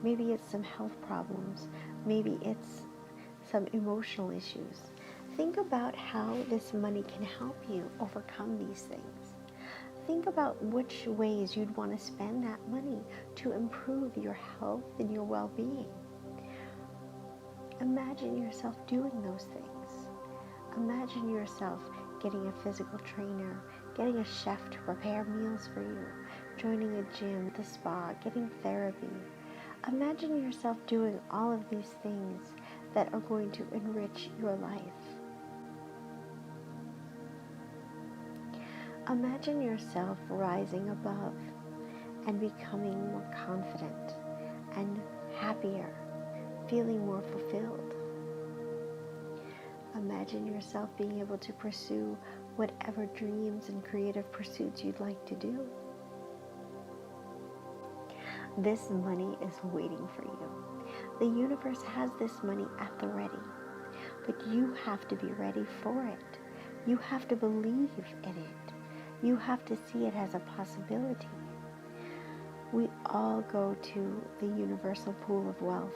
Maybe it's some health problems. Maybe it's some emotional issues. Think about how this money can help you overcome these things. Think about which ways you'd want to spend that money to improve your health and your well-being. Imagine yourself doing those things. Imagine yourself getting a physical trainer, getting a chef to prepare meals for you, joining a gym, the spa, getting therapy. Imagine yourself doing all of these things that are going to enrich your life. Imagine yourself rising above and becoming more confident and happier, feeling more fulfilled. Imagine yourself being able to pursue whatever dreams and creative pursuits you'd like to do. This money is waiting for you. The universe has this money at the ready, but you have to be ready for it. You have to believe in it. You have to see it as a possibility. We all go to the universal pool of wealth,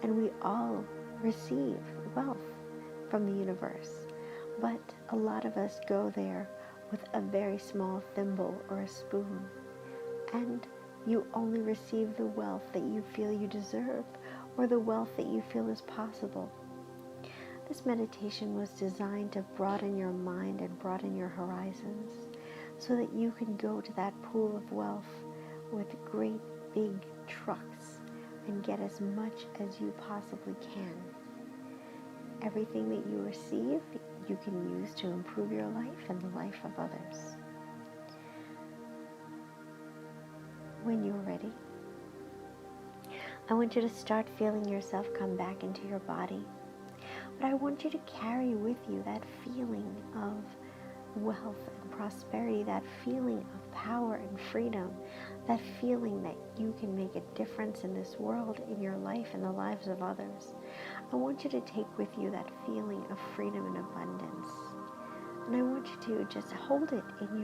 and we all receive wealth from the universe. But a lot of us go there with a very small thimble or a spoon, and you only receive the wealth that you feel you deserve, or the wealth that you feel is possible. This meditation was designed to broaden your mind and broaden your horizons so that you can go to that pool of wealth with great big trucks and get as much as you possibly can. Everything that you receive, you can use to improve your life and the life of others. When you're ready, I want you to start feeling yourself come back into your body. But I want you to carry with you that feeling of wealth and prosperity, that feeling of power and freedom, that feeling that you can make a difference in this world, in your life, and the lives of others. I want you to take with you that feeling of freedom and abundance. And I want you to just hold it in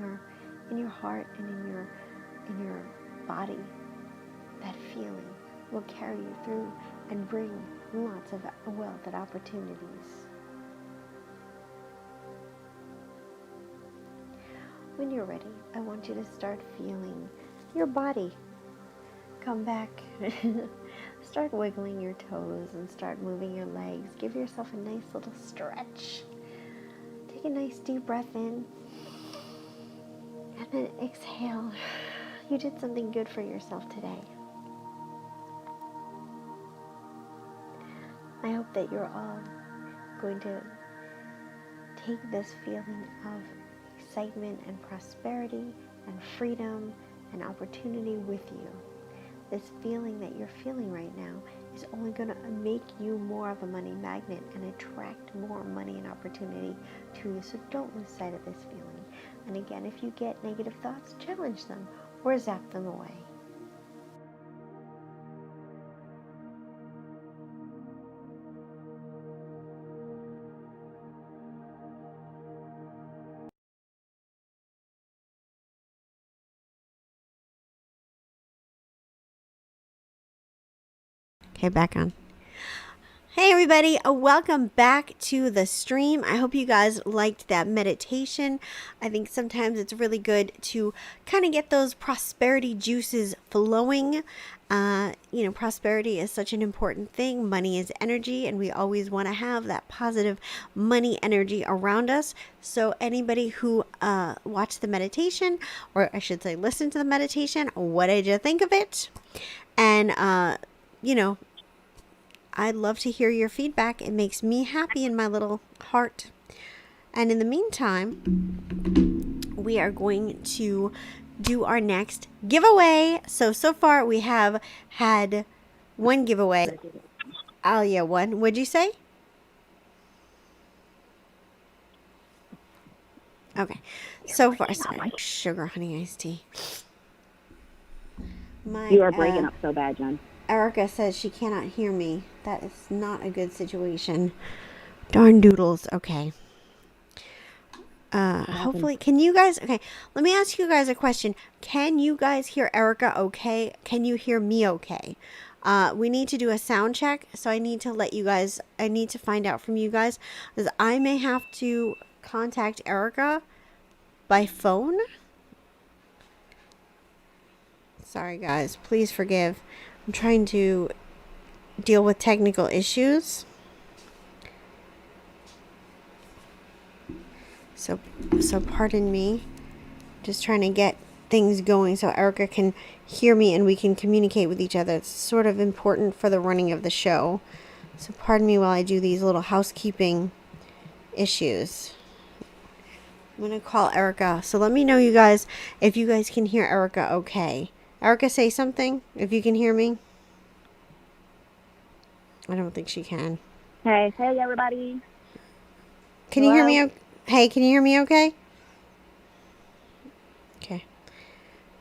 your heart and in your body. That feeling will carry you through and bring lots of wealth and opportunities. When you're ready, I want you to start feeling your body come back. Start wiggling your toes and start moving your legs. Give yourself a nice little stretch. Take a nice deep breath in and then exhale. You did something good for yourself today. I hope that you're all going to take this feeling of excitement and prosperity and freedom and opportunity with you. This feeling that you're feeling right now is only going to make you more of a money magnet and attract more money and opportunity to you. So don't lose sight of this feeling. And again, if you get negative thoughts, challenge them or zap them away. Okay, back on. Hey everybody, welcome back to the stream. I hope you guys liked that meditation. I think sometimes it's really good to kind of get those prosperity juices flowing. Prosperity is such an important thing. Money is energy, and we always want to have that positive money energy around us. So anybody who watched the meditation, or I should say listened to the meditation, what did you think of it? And, I'd love to hear your feedback. It makes me happy in my little heart. And in the meantime, we are going to do our next giveaway. So far we have had one giveaway. Alia won. What'd you say? Okay. So far, sorry. Sugar honey iced tea. You are breaking up so bad, Jen. Erica says she cannot hear me. That is not a good situation. Darn doodles. Okay. Hopefully, can you guys, okay, let me ask you guys a question. Can you guys hear Erica okay? Can you hear me okay? We need to do a sound check, so I need to find out from you guys, because I may have to contact Erica by phone. Sorry guys, please forgive. I'm trying to deal with technical issues. So pardon me. Just trying to get things going so Erica can hear me and we can communicate with each other. It's sort of important for the running of the show. So pardon me while I do these little housekeeping issues. I'm going to call Erica. So let me know, you guys, if you guys can hear Erica okay. Erica, say something if you can hear me. I don't think she can. Hey everybody. Can you hear me? Hey, can you hear me okay? Okay.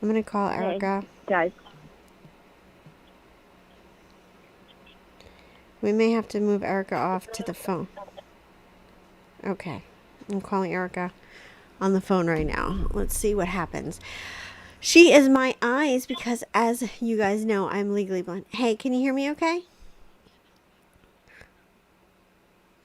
I'm going to call Erica. Guys. We may have to move Erica off to the phone. Okay. I'm calling Erica on the phone right now. Let's see what happens. She is my eyes because, as you guys know, I'm legally blind. Hey, can you hear me okay?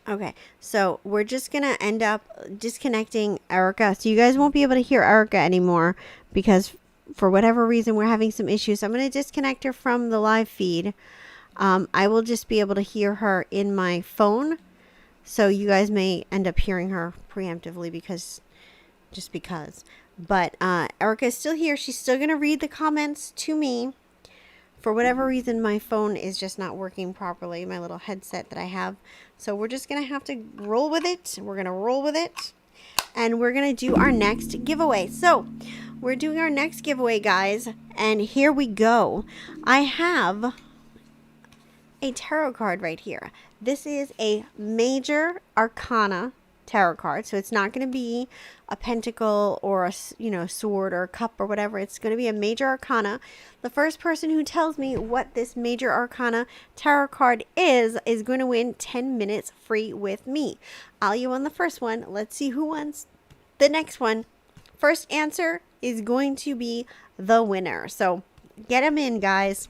Okay, so we're just going to end up disconnecting Erica. So you guys won't be able to hear Erica anymore because for whatever reason we're having some issues. So I'm going to disconnect her from the live feed. I will just be able to hear her in my phone. So you guys may end up hearing her preemptively because. But Erica is still here. She's still going to read the comments to me. For whatever reason, my phone is just not working properly, my little headset that I have. So we're just going to have to roll with it. We're going to roll with it. And we're going to do our next giveaway. So we're doing our next giveaway, guys. And here we go. I have a tarot card right here. This is a Major Arcana tarot card. So it's not going to be a pentacle or a sword or a cup or whatever. It's going to be a Major Arcana. The first person who tells me what this Major Arcana tarot card is going to win 10 minutes free with me. You won the first one. Let's see who wins the next one. First answer is going to be the winner. So get them in, guys.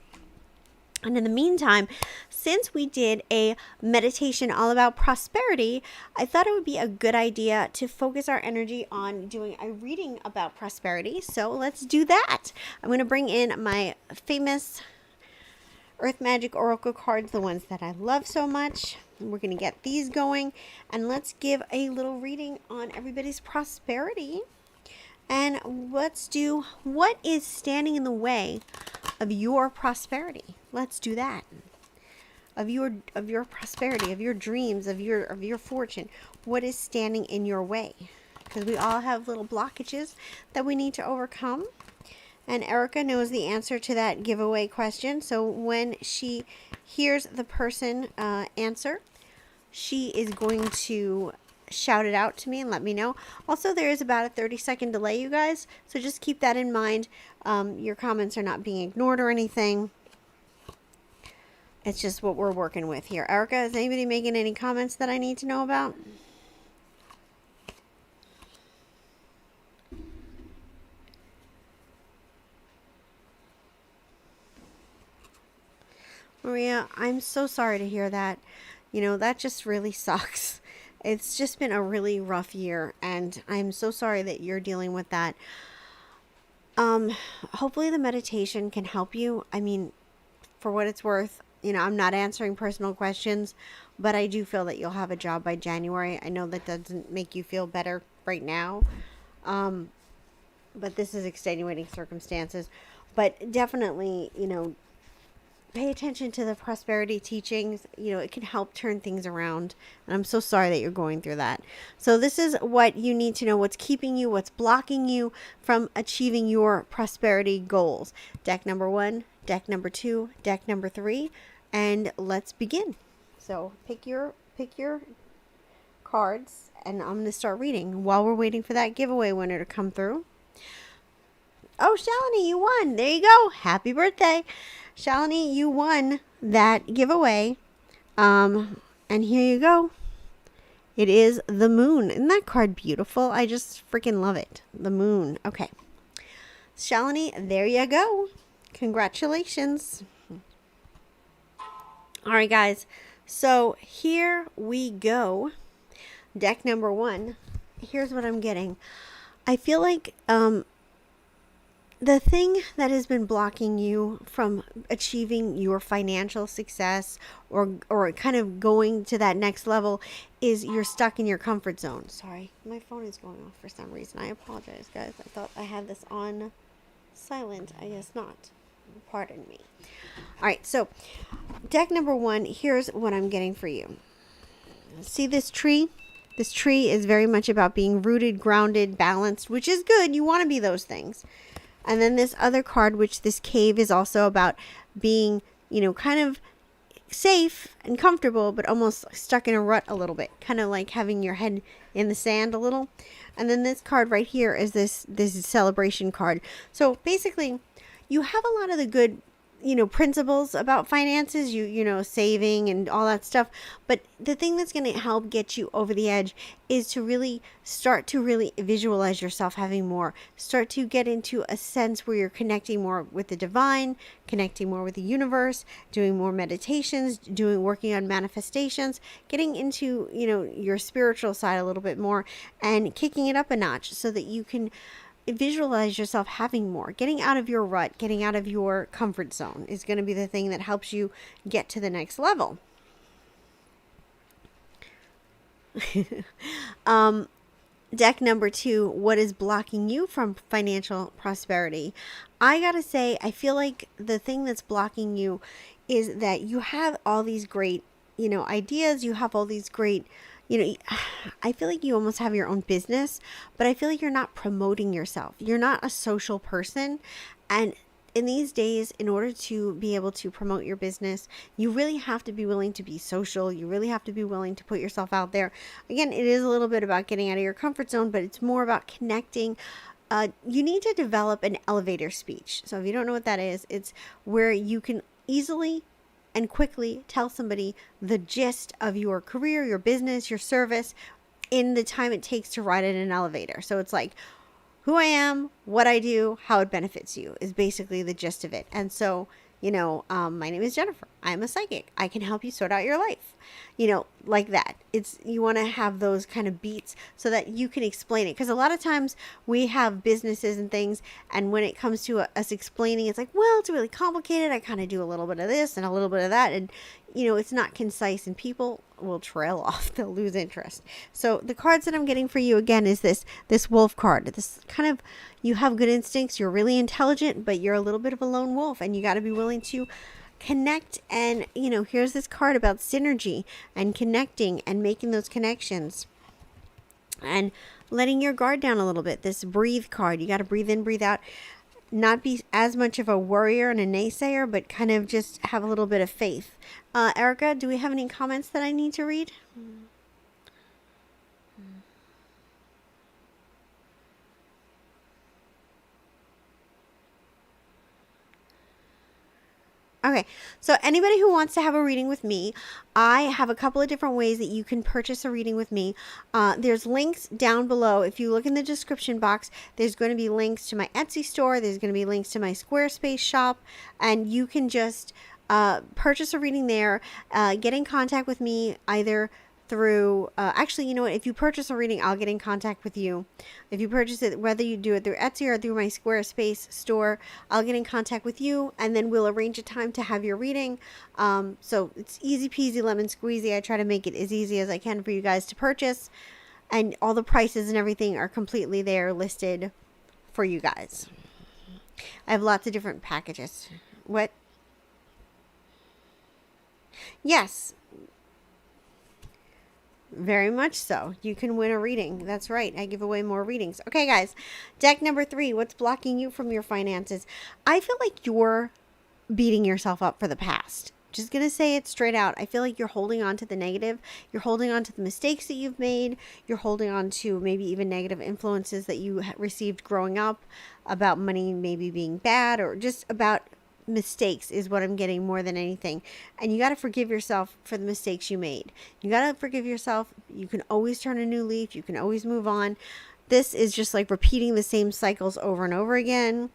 And in the meantime, since we did a meditation all about prosperity, I thought it would be a good idea to focus our energy on doing a reading about prosperity. So let's do that. I'm going to bring in my famous Earth Magic Oracle cards, the ones that I love so much. We're going to get these going. And let's give a little reading on everybody's prosperity. And let's do what is standing in the way of your prosperity. Let's do that. Of your prosperity, of your dreams, of your fortune. What is standing in your way? Because we all have little blockages that we need to overcome. And Erica knows the answer to that giveaway question. So when she hears the person answer, she is going to shout it out to me and let me know. Also, there is about a 30-second delay, you guys. So just keep that in mind. Your comments are not being ignored or anything. It's just what we're working with here. Erica, is anybody making any comments that I need to know about? Maria, I'm so sorry to hear that. That just really sucks. It's just been a really rough year, and I'm so sorry that you're dealing with that. Hopefully the meditation can help you. I mean, for what it's worth, I'm not answering personal questions, but I do feel that you'll have a job by January. I know that doesn't make you feel better right now, but this is extenuating circumstances. But definitely, pay attention to the prosperity teachings. It can help turn things around. And I'm so sorry that you're going through that. So this is what you need to know, what's keeping you, what's blocking you from achieving your prosperity goals. Deck number 1, deck number 2, deck number 3, and let's begin. So pick your cards, and I'm going to start reading while we're waiting for that giveaway winner to come through. Oh, Shalini, you won. There you go. Happy birthday. Shalini, you won that giveaway. And here you go. It is the moon. Isn't that card beautiful? I just freaking love it. The moon. Okay. Shalini, there you go. Congratulations. All right, guys. So here we go. Deck number 1. Here's what I'm getting. I feel like the thing that has been blocking you from achieving your financial success or kind of going to that next level is you're stuck in your comfort zone. Sorry, my phone is going off for some reason. I apologize, guys. I thought I had this on silent. I guess not. Pardon me. All right, so deck number 1, here's what I'm getting for you. See this tree? This tree is very much about being rooted, grounded, balanced, which is good. You want to be those things. And then this other card, which this cave is also about being, kind of safe and comfortable, but almost stuck in a rut a little bit, kind of like having your head in the sand a little. And then this card right here is this celebration card. So basically, you have a lot of the good, principles about finances, saving and all that stuff. But the thing that's going to help get you over the edge is to really start to really visualize yourself having more. Start to get into a sense where you're connecting more with the divine, connecting more with the universe, doing more meditations, working on manifestations, getting into, your spiritual side a little bit more and kicking it up a notch so that you can visualize yourself having more. Getting out of your rut, getting out of your comfort zone is going to be the thing that helps you get to the next level. Deck number 2, what is blocking you from financial prosperity? I gotta say, I feel like the thing that's blocking you is that you have all these great, ideas. You have all these great, I feel like you almost have your own business, but I feel like you're not promoting yourself. You're not a social person. And in these days, in order to be able to promote your business, you really have to be willing to be social. You really have to be willing to put yourself out there. Again, it is a little bit about getting out of your comfort zone, but it's more about connecting. You need to develop an elevator speech. So if you don't know what that is, it's where you can easily and quickly tell somebody the gist of your career, your business, your service in the time it takes to ride in an elevator. So it's like who I am, what I do, how it benefits you is basically the gist of it. And so, my name is Jennifer. I'm a psychic. I can help you sort out your life. Like that. You want to have those kind of beats so that you can explain it. Because a lot of times we have businesses and things, and when it comes to us explaining, it's like, well, it's really complicated. I kind of do a little bit of this and a little bit of that. And, it's not concise, and people will trail off. They'll lose interest. So the cards that I'm getting for you again is this wolf card. This kind of, you have good instincts. You're really intelligent, but you're a little bit of a lone wolf, and you got to be willing to connect. And here's this card about synergy and connecting and making those connections and letting your guard down a little bit. This breathe card, you got to breathe in, breathe out, not be as much of a worrier and a naysayer, but kind of just have a little bit of faith. Erica, do we have any comments that I need to read? Okay, so anybody who wants to have a reading with me, I have a couple of different ways that you can purchase a reading with me. There's links down below. If you look in the description box, there's going to be links to my Etsy store. There's going to be links to my Squarespace shop, and you can just purchase a reading there. Get in contact with me either through, actually, you know what, if you purchase a reading, I'll get in contact with you. If you purchase it, whether you do it through Etsy or through my Squarespace store, I'll get in contact with you, and then we'll arrange a time to have your reading. So it's easy peasy lemon squeezy. I try to make it as easy as I can for you guys to purchase, and all the prices and everything are completely there listed for you guys. I have lots of different packages. What? Yes. Very much so. You can win a reading. That's right. I give away more readings. Okay, guys. Deck number 3. What's blocking you from your finances? I feel like you're beating yourself up for the past. Just going to say it straight out. I feel like you're holding on to the negative. You're holding on to the mistakes that you've made. You're holding on to maybe even negative influences that you received growing up about money maybe being bad, or just about mistakes is what I'm getting more than anything. And you got to forgive yourself for the mistakes you made. You got to forgive yourself. You can always turn a new leaf. You can always move on. This is just like repeating the same cycles over and over again.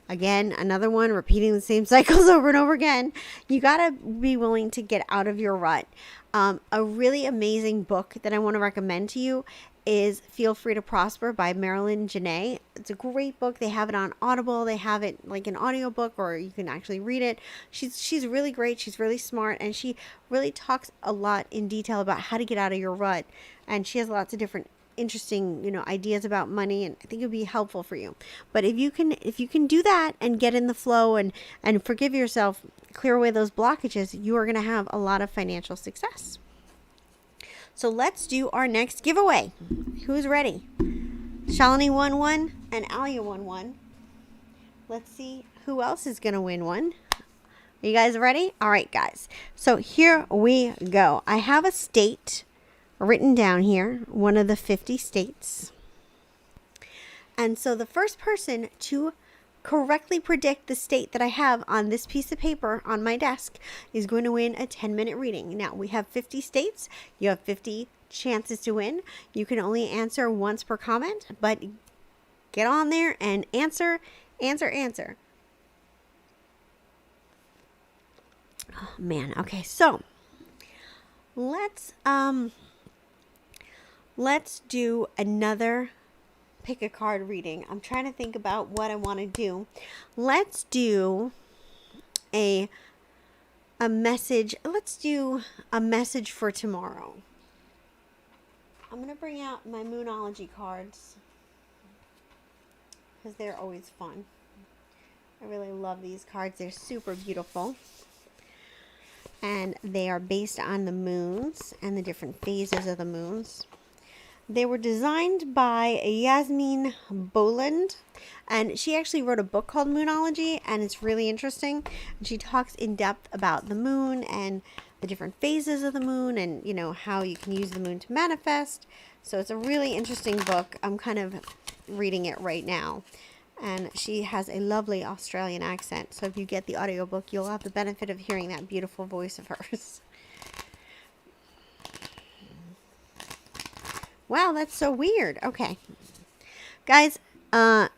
Again, another one, repeating the same cycles over and over again. You got to be willing to get out of your rut. A really amazing book that I want to recommend to you is Feel Free to Prosper by Marilyn Janae. It's a great book. They have it on Audible. They have it like an audiobook, or you can actually read it. She's really great. She's really smart, and she really talks a lot in detail about how to get out of your rut. And she has lots of different interesting, ideas about money, and I think it would be helpful for you. But if you can do that and get in the flow and forgive yourself, clear away those blockages, you are going to have a lot of financial success. So let's do our next giveaway. Who's ready? Shalini won one and Alia won one. Let's see who else is going to win one. Are you guys ready? All right, guys. So here we go. I have a state written down here, one of the 50 states. And so the first person to correctly predict the state that I have on this piece of paper on my desk is going to win a 10-minute reading. Now, we have 50 states. You have 50 chances to win. You can only answer once per comment, but get on there and answer. Oh, man. Okay, so let's do another pick a card reading. I'm trying to think about what I want to do. Let's do a message. Let's do a message for tomorrow. I'm going to bring out my Moonology cards because they're always fun. I really love these cards. They're super beautiful. And they are based on the moons and the different phases of the moons. They were designed by Yasmin Boland, and she actually wrote a book called Moonology, and it's really interesting. She talks in depth about the moon and the different phases of the moon, and you know how you can use the moon to manifest. So it's a really interesting book. I'm kind of reading it right now, and she has a lovely Australian accent. So if you get the audiobook, you'll have the benefit of hearing that beautiful voice of hers. Wow, that's so weird. Okay. Guys, we're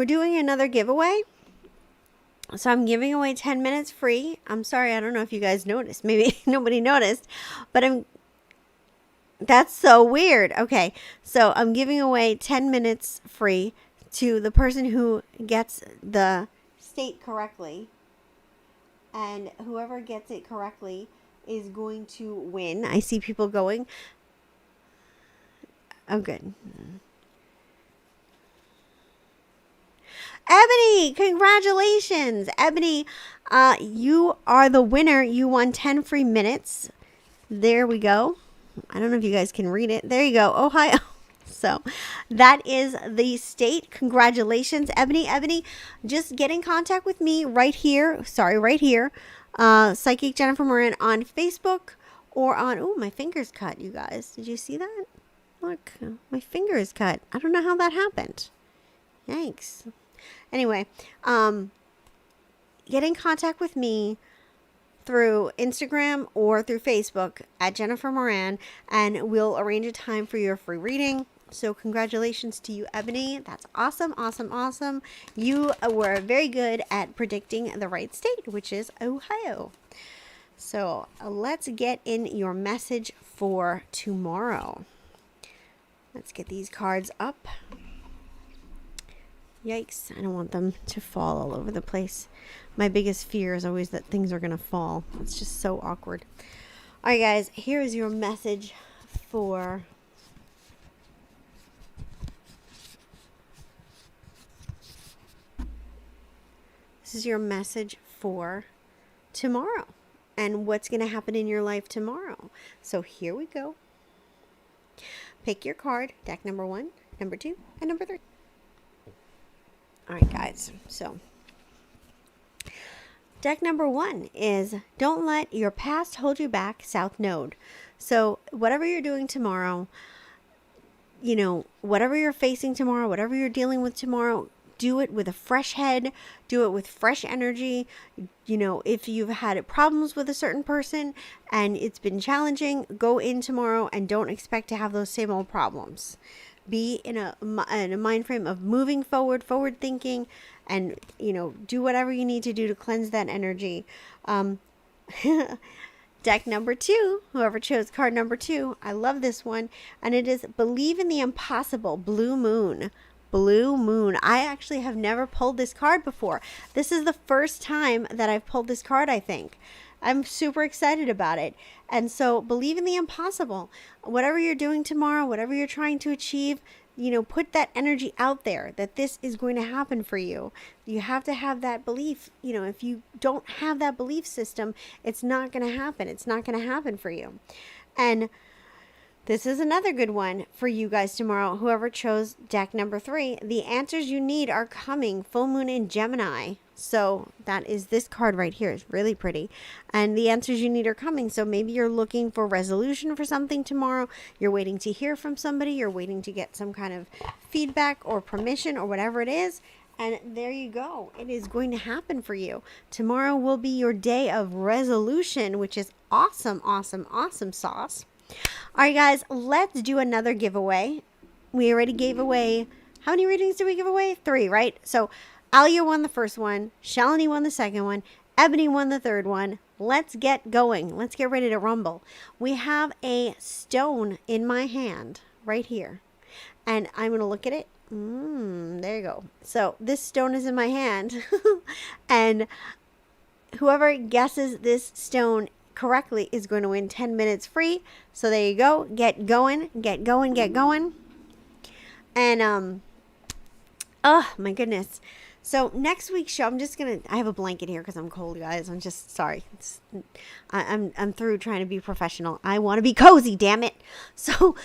doing another giveaway. So I'm giving away 10 minutes free. I'm sorry, I don't know if you guys noticed. Maybe nobody noticed, but that's so weird. Okay. So I'm giving away 10 minutes free to the person who gets the state correctly. And whoever gets it correctly is going to win. I see people going. Oh, good. Ebony, congratulations. Ebony, you are the winner. You won 10 free minutes. There we go. I don't know if you guys can read it. There you go. Ohio. So that is the state. Congratulations, Ebony. Ebony, just get in contact with me right here. Right here. Psychic Jennifer Moran on Facebook or on, oh, my finger's cut, you guys. Did you see that? Look, my finger is cut. I don't know how that happened. Yikes. Anyway, get in contact with me through Instagram or through Facebook at Jennifer Moran, and we'll arrange a time for your free reading. So congratulations to you, Ebony. That's awesome, awesome, awesome. You were very good at predicting the right state, which is Ohio. So let's get in your message for tomorrow. Let's get these cards up. Yikes, I don't want them to fall all over the place. My biggest fear is always that things are going to fall. It's just so awkward. All right, guys, here is your message for tomorrow and what's going to happen in your life tomorrow. So here we go. Pick your card, deck number 1, number 2, and number 3. All right, guys. So deck number 1 is Don't Let Your Past Hold You Back, South Node. So whatever you're doing tomorrow, you know, whatever you're facing tomorrow, whatever you're dealing with tomorrow, do it with a fresh head, do it with fresh energy. You know, if you've had problems with a certain person and it's been challenging, go in tomorrow and don't expect to have those same old problems. Be in a mind frame of moving forward thinking, and, you know, do whatever you need to do to cleanse that energy. Deck number 2, whoever chose card number 2, I love this one, and it is Believe in the Impossible, Blue Moon. Blue Moon. I actually have never pulled this card before. This is the first time that I've pulled this card, I think. I'm super excited about it. And so believe in the impossible. Whatever you're doing tomorrow, whatever you're trying to achieve, you know, put that energy out there that this is going to happen for you. You have to have that belief. You know, if you don't have that belief system, it's not going to happen. It's not going to happen for you. And This is another good one for you guys tomorrow. Whoever chose deck number 3, the answers you need are coming. Full moon in Gemini. So that is this card right here. It's really pretty. And the answers you need are coming. So maybe you're looking for resolution for something tomorrow. You're waiting to hear from somebody. You're waiting to get some kind of feedback or permission or whatever it is. And there you go. It is going to happen for you. Tomorrow will be your day of resolution, which is awesome, awesome, awesome sauce. All right, guys, let's do another giveaway. We already gave away, how many readings did we give away? 3, right? So Alia won the first one. Shalini won the second one. Ebony won the third one. Let's get going. Let's get ready to rumble. We have a stone in my hand right here. And I'm going to look at it. There you go. So this stone is in my hand. And whoever guesses this stone correctly is going to win 10 minutes free. So there you go. Get going, get going, get going. And oh my goodness. So next week's show, I have a blanket here because I'm cold, guys. I'm just sorry. I'm through trying to be professional. I want to be cozy, damn it. So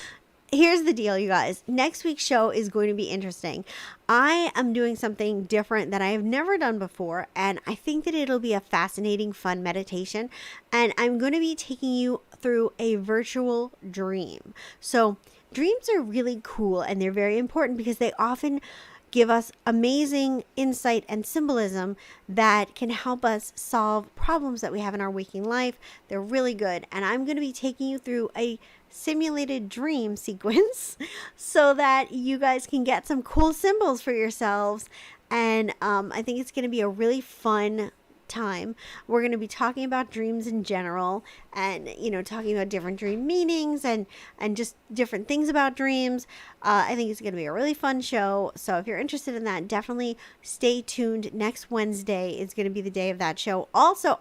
here's the deal, you guys. Next week's show is going to be interesting. I am doing something different that I have never done before, and I think that it'll be a fascinating, fun meditation. And I'm going to be taking you through a virtual dream. So dreams are really cool, and they're very important because they often give us amazing insight and symbolism that can help us solve problems that we have in our waking life. They're really good. And I'm going to be taking you through a simulated dream sequence so that you guys can get some cool symbols for yourselves. And I think it's going to be a really fun time. We're going to be talking about dreams in general and, talking about different dream meanings and just different things about dreams. I think it's going to be a really fun show. So if you're interested in that, definitely stay tuned. Next Wednesday is going to be the day of that show. Also,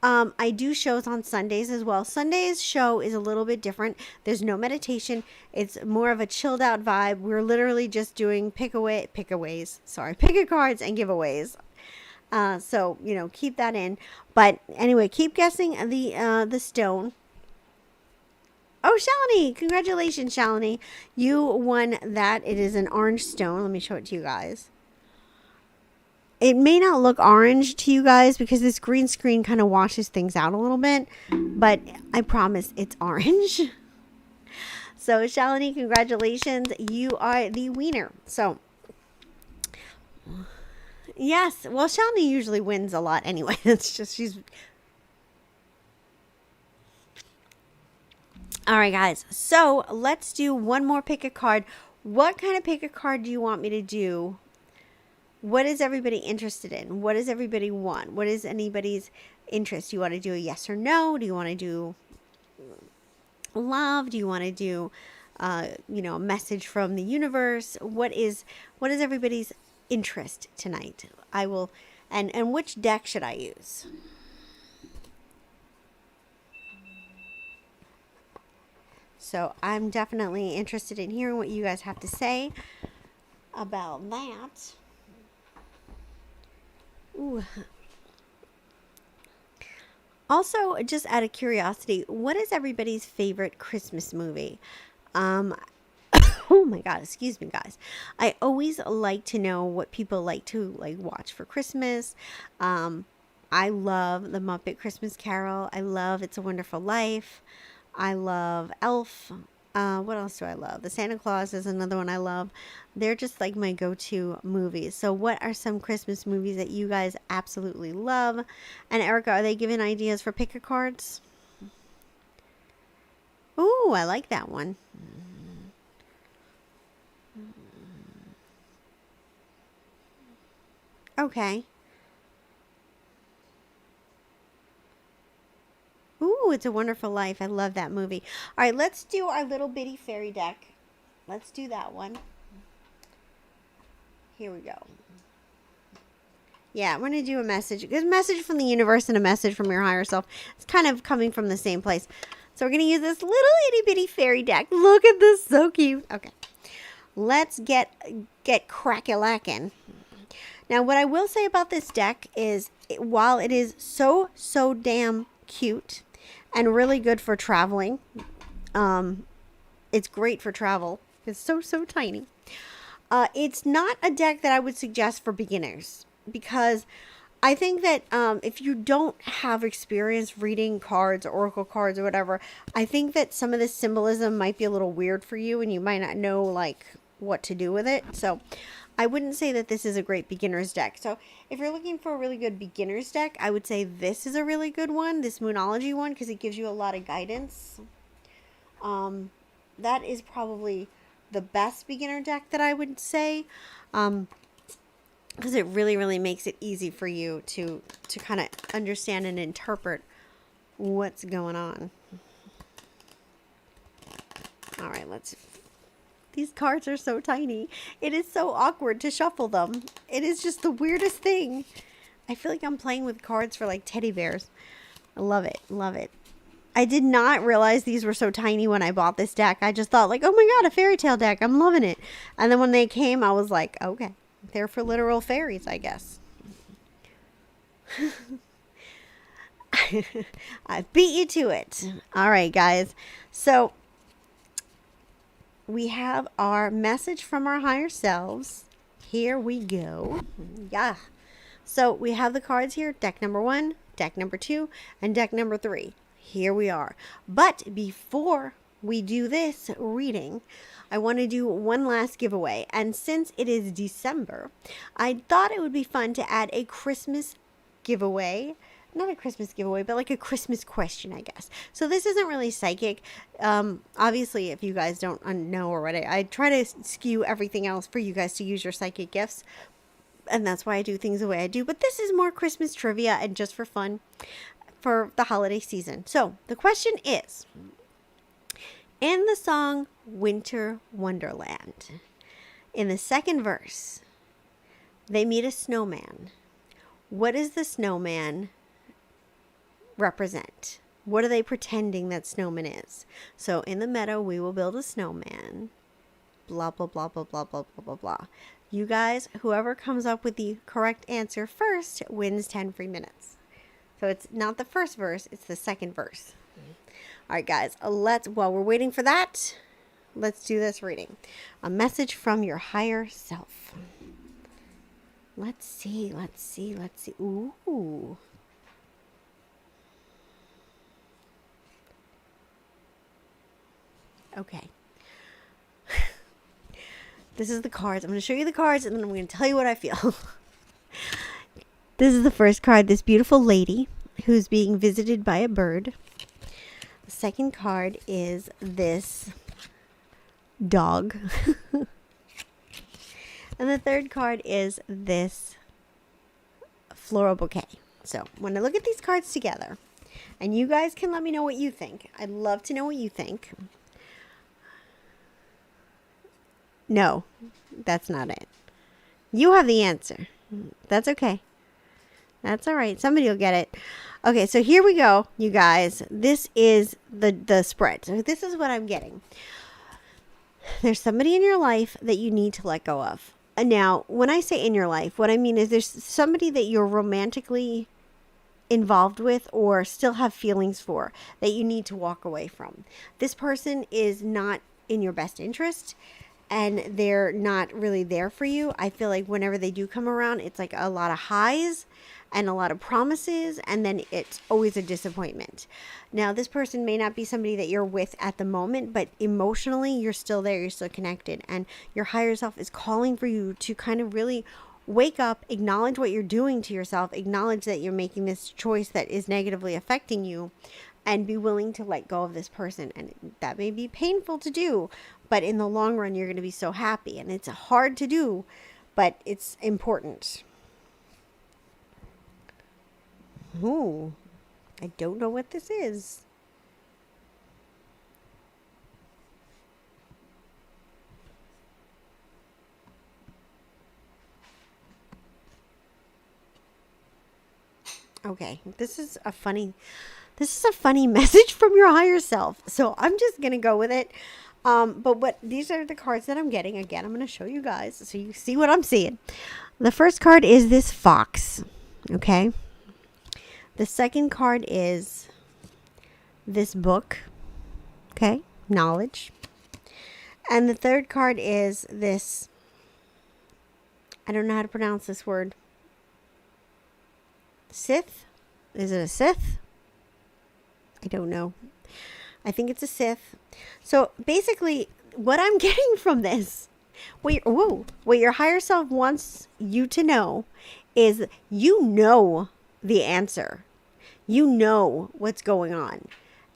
I do shows on Sundays as well. Sunday's show is a little bit different. There's no meditation. It's more of a chilled out vibe. We're literally just doing pick a cards and giveaways. So, keep that in. But anyway, keep guessing the stone. Oh, Shalini, congratulations, Shalini. You won that. It is an orange stone. Let me show it to you guys. It may not look orange to you guys because this green screen kind of washes things out a little bit, but I promise it's orange. So, Shalini, congratulations. You are the winner. So, yes. Well, Shalini usually wins a lot anyway. It's just she's... All right, guys. So let's do one more pick a card. What kind of pick a card do you want me to do? What is everybody interested in? What does everybody want? What is anybody's interest? Do you want to do a yes or no? Do you want to do love? Do you want to do, a message from the universe? What is everybody's interest tonight? I will, and which deck should I use? So I'm definitely interested in hearing what you guys have to say about that. Ooh. Also, just out of curiosity, what is everybody's favorite Christmas movie? Oh my God, excuse me, guys. I always like to know what people like to watch for Christmas. I love The Muppet Christmas Carol. I love It's a Wonderful Life. I love Elf. What else do I love? The Santa Claus is another one I love. They're just like my go-to movies. So what are some Christmas movies that you guys absolutely love? And Erica, are they giving ideas for pick a cards? Ooh, I like that one. Okay. Ooh, It's a Wonderful Life. I love that movie. All right, let's do our little bitty fairy deck. Let's do that one. Here we go. Yeah, we're going to do a message. A message from the universe and a message from your higher self. It's kind of coming from the same place. So we're going to use this little itty bitty fairy deck. Look at this. So cute. Okay. Let's get crack-a-lackin'. Now, what I will say about this deck is, while it is so damn cute and really good for traveling, It's great for travel. It's so tiny. It's not a deck that I would suggest for beginners because I think that if you don't have experience reading cards, oracle cards, or whatever, I think that some of the symbolism might be a little weird for you, and you might not know like what to do with it. So, I wouldn't say that this is a great beginner's deck. So, if you're looking for a really good beginner's deck, I would say this is a really good one, this Moonology one, because it gives you a lot of guidance. That is probably the best beginner deck that I would say. Because it really makes it easy for you to kind of understand and interpret what's going on. All right, these cards are so tiny. It is so awkward to shuffle them. It is just the weirdest thing. I feel like I'm playing with cards for like teddy bears. I love it. Love it. I did not realize these were so tiny when I bought this deck. I just thought like, oh my God, a fairy tale deck. I'm loving it. And then when they came, I was like, okay. They're for literal fairies, I guess. I beat you to it. All right, guys. So we have our message from our higher selves. Here we go. Yeah. So we have the cards here. Deck number 1, deck number 2, and deck number 3. Here we are. But before we do this reading, I want to do one last giveaway. And since it is December, I thought it would be fun to add a Christmas giveaway. Not a Christmas giveaway, but like a Christmas question, I guess. So this isn't really psychic. Obviously, if you guys don't know or what, I try to skew everything else for you guys to use your psychic gifts. And that's why I do things the way I do. But this is more Christmas trivia and just for fun for the holiday season. So the question is, in the song Winter Wonderland, in the second verse, they meet a snowman. What does the snowman represent? What are they pretending that snowman is? So in the meadow, we will build a snowman. Blah, blah, blah, blah, blah, blah, blah, blah, blah. You guys, whoever comes up with the correct answer first wins 10 free minutes. So it's not the first verse, it's the second verse. All right, guys, while we're waiting for that, let's do this reading. A message from your higher self. Let's see. Ooh. Okay. This is the cards. I'm going to show you the cards, and then I'm going to tell you what I feel. This is the first card, this beautiful lady who's being visited by a bird. The second card is this dog. And the third card is this floral bouquet. So when I look at these cards together, and you guys can let me know what you think. I'd love to know what you think. No, that's not it. You have the answer. That's okay. That's all right. Somebody will get it. Okay, so here we go, you guys. This is the spread. So this is what I'm getting. There's somebody in your life that you need to let go of. Now, when I say in your life, what I mean is there's somebody that you're romantically involved with or still have feelings for that you need to walk away from. This person is not in your best interest, and they're not really there for you. I feel like whenever they do come around, it's like a lot of highs and a lot of promises, and then it's always a disappointment. Now, this person may not be somebody that you're with at the moment, but emotionally, you're still there, you're still connected, and your higher self is calling for you to kind of really wake up, acknowledge what you're doing to yourself, acknowledge that you're making this choice that is negatively affecting you, and be willing to let go of this person. And that may be painful to do, but in the long run, you're going to be so happy. And it's hard to do, but it's important. Ooh, I don't know what this is. Okay, this is a funny message from your higher self. So I'm just going to go with it. But these are the cards that I'm getting. Again, I'm going to show you guys so you see what I'm seeing. The first card is this fox. Okay. The second card is this book. Okay. knowledge. And the third card is this. I don't know how to pronounce this word. Sith? Is it a Sith? I don't know. I think it's a Sith. So basically, what I'm getting from this, what your higher self wants you to know is you know the answer. You know what's going on.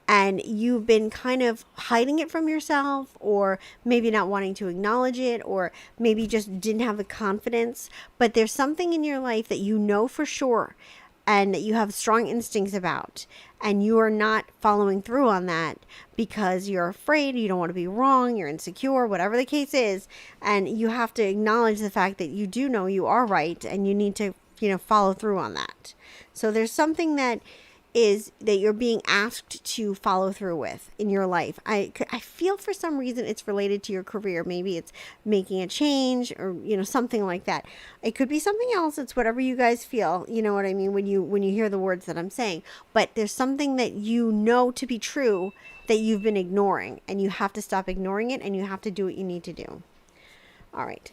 And you've been kind of hiding it from yourself, or maybe not wanting to acknowledge it, or maybe just didn't have the confidence. But there's something in your life that you know for sure and that you have strong instincts about, and you are not following through on that because you're afraid, you don't want to be wrong, you're insecure, whatever the case is. And you have to acknowledge the fact that you do know you are right, and you need to, follow through on that. So there's something that you're being asked to follow through with in your life. I feel for some reason it's related to your career. Maybe it's making a change, or something like that. It could be something else. It's whatever you guys feel. You know what I mean when you hear the words that I'm saying. But there's something that you know to be true that you've been ignoring, and you have to stop ignoring it, and you have to do what you need to do. All right.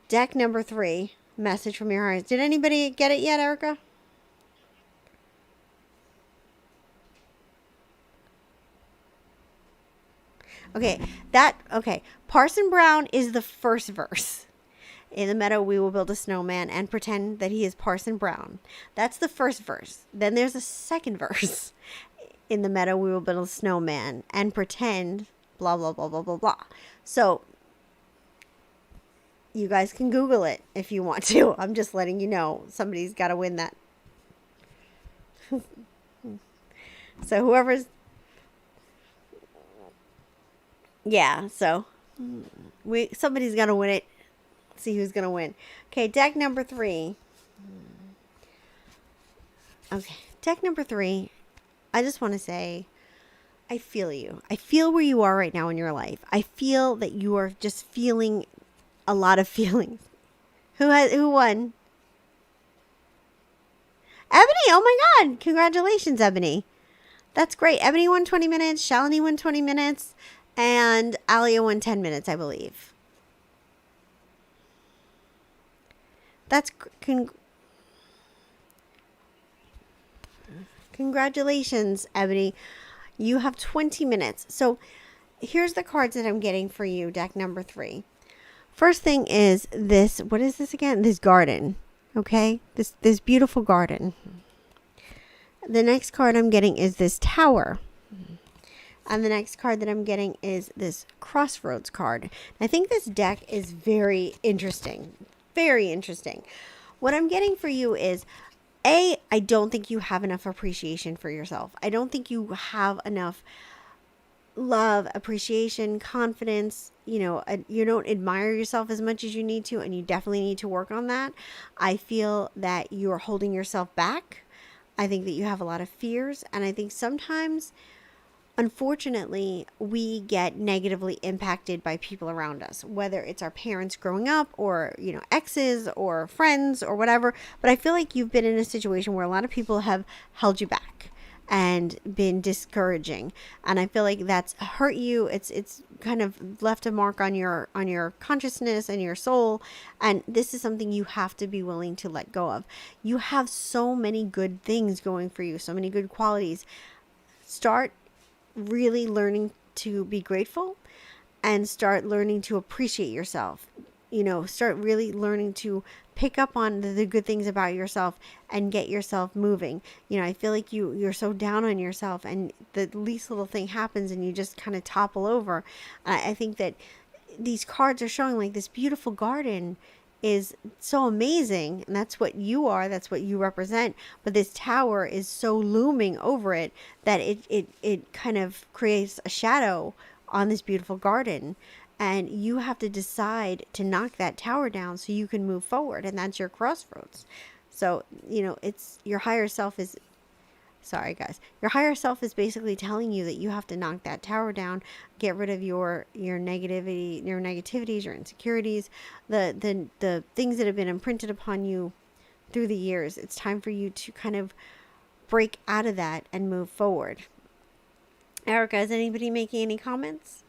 Deck number 3, message from your heart. Did anybody get it yet, Erica? Okay, Parson Brown is the first verse. In the meadow we will build a snowman and pretend that he is Parson Brown. That's the first verse. Then there's a second verse. In the meadow we will build a snowman and pretend blah, blah, blah, blah, blah, blah. So you guys can Google it if you want to. I'm just letting you know. Somebody's got to win that. So whoever's... Yeah, so somebody's going to win it. Let's see who's going to win. Okay, deck number 3. Okay, deck number 3. I just want to say, I feel you. I feel where you are right now in your life. I feel that you are just feeling a lot of feelings. Who won? Ebony, oh my God. Congratulations, Ebony. That's great. Ebony won 20 minutes. Shalini won 20 minutes. And Alia won 10 minutes, I believe. That's congratulations, Ebony. You have 20 minutes. So here's the cards that I'm getting for you, deck number 3. First thing is this. What is this again? This garden. Okay? This beautiful garden. The next card I'm getting is this tower. And the next card that I'm getting is this crossroads card. I think this deck is very interesting. Very interesting. What I'm getting for you is, I don't think you have enough appreciation for yourself. I don't think you have enough love, appreciation, confidence. You don't admire yourself as much as you need to, and you definitely need to work on that. I feel that you're holding yourself back. I think that you have a lot of fears, and I think sometimes, unfortunately, we get negatively impacted by people around us, whether it's our parents growing up, or, exes or friends or whatever. But I feel like you've been in a situation where a lot of people have held you back and been discouraging. And I feel like that's hurt you. It's kind of left a mark on your consciousness and your soul. And this is something you have to be willing to let go of. You have so many good things going for you, so many good qualities. Start really learning to be grateful, and start learning to appreciate yourself. Start really learning to pick up on the good things about yourself and get yourself moving. I feel like you're so down on yourself, and the least little thing happens and you just kind of topple over. I think that these cards are showing like this beautiful garden is so amazing, and that's what you are, that's what you represent. But this tower is so looming over it that it kind of creates a shadow on this beautiful garden, and you have to decide to knock that tower down so you can move forward, and that's your crossroads. So it's your higher self is Sorry, guys. Your higher self is basically telling you that you have to knock that tower down, get rid of your negativity, your negativities, your insecurities, the things that have been imprinted upon you through the years. It's time for you to kind of break out of that and move forward. Erica, is anybody making any comments?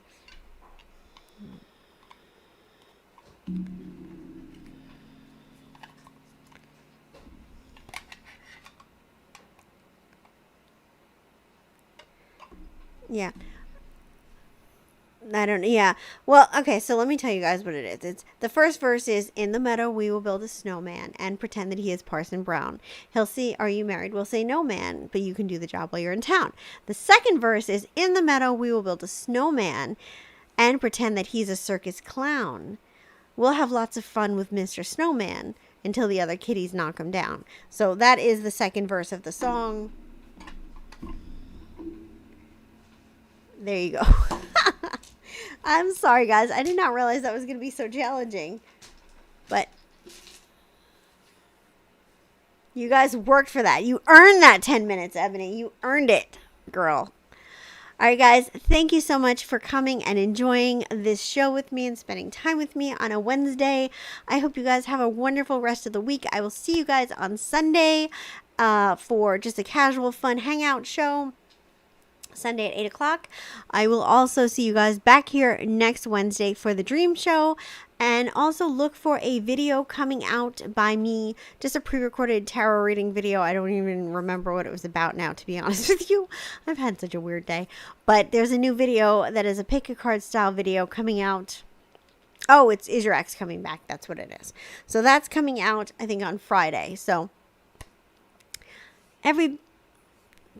Yeah. I don't. Yeah. Well, okay. So let me tell you guys what it is. It's the first verse is, "In the meadow we will build a snowman and pretend that he is Parson Brown. He'll see, 'Are you married?' We'll say, 'No, man, but you can do the job while you're in town.'" The second verse is, "In the meadow we will build a snowman and pretend that he's a circus clown. We'll have lots of fun with Mr. Snowman until the other kitties knock him down." So that is the second verse of the song. There you go. I'm sorry, guys. I did not realize that was going to be so challenging. But you guys worked for that. You earned that 10 minutes, Ebony. You earned it, girl. All right, guys. Thank you so much for coming and enjoying this show with me and spending time with me on a Wednesday. I hope you guys have a wonderful rest of the week. I will see you guys on Sunday for just a casual, fun hangout show. Sunday at 8 o'clock. I will also see you guys back here next Wednesday for the Dream Show. And also look for a video coming out by me. Just a pre-recorded tarot reading video. I don't even remember what it was about now, to be honest with you. I've had such a weird day. But there's a new video that is a pick a card style video coming out. Oh, it's Is Your Ex Coming Back? That's what it is. So that's coming out, I think, on Friday. So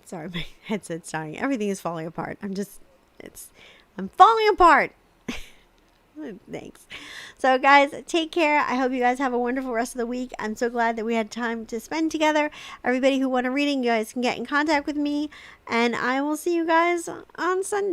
sorry, my headset's dying. Everything is falling apart. I'm falling apart. Thanks. So, guys, take care. I hope you guys have a wonderful rest of the week. I'm so glad that we had time to spend together. Everybody who want a reading, you guys can get in contact with me. And I will see you guys on Sunday.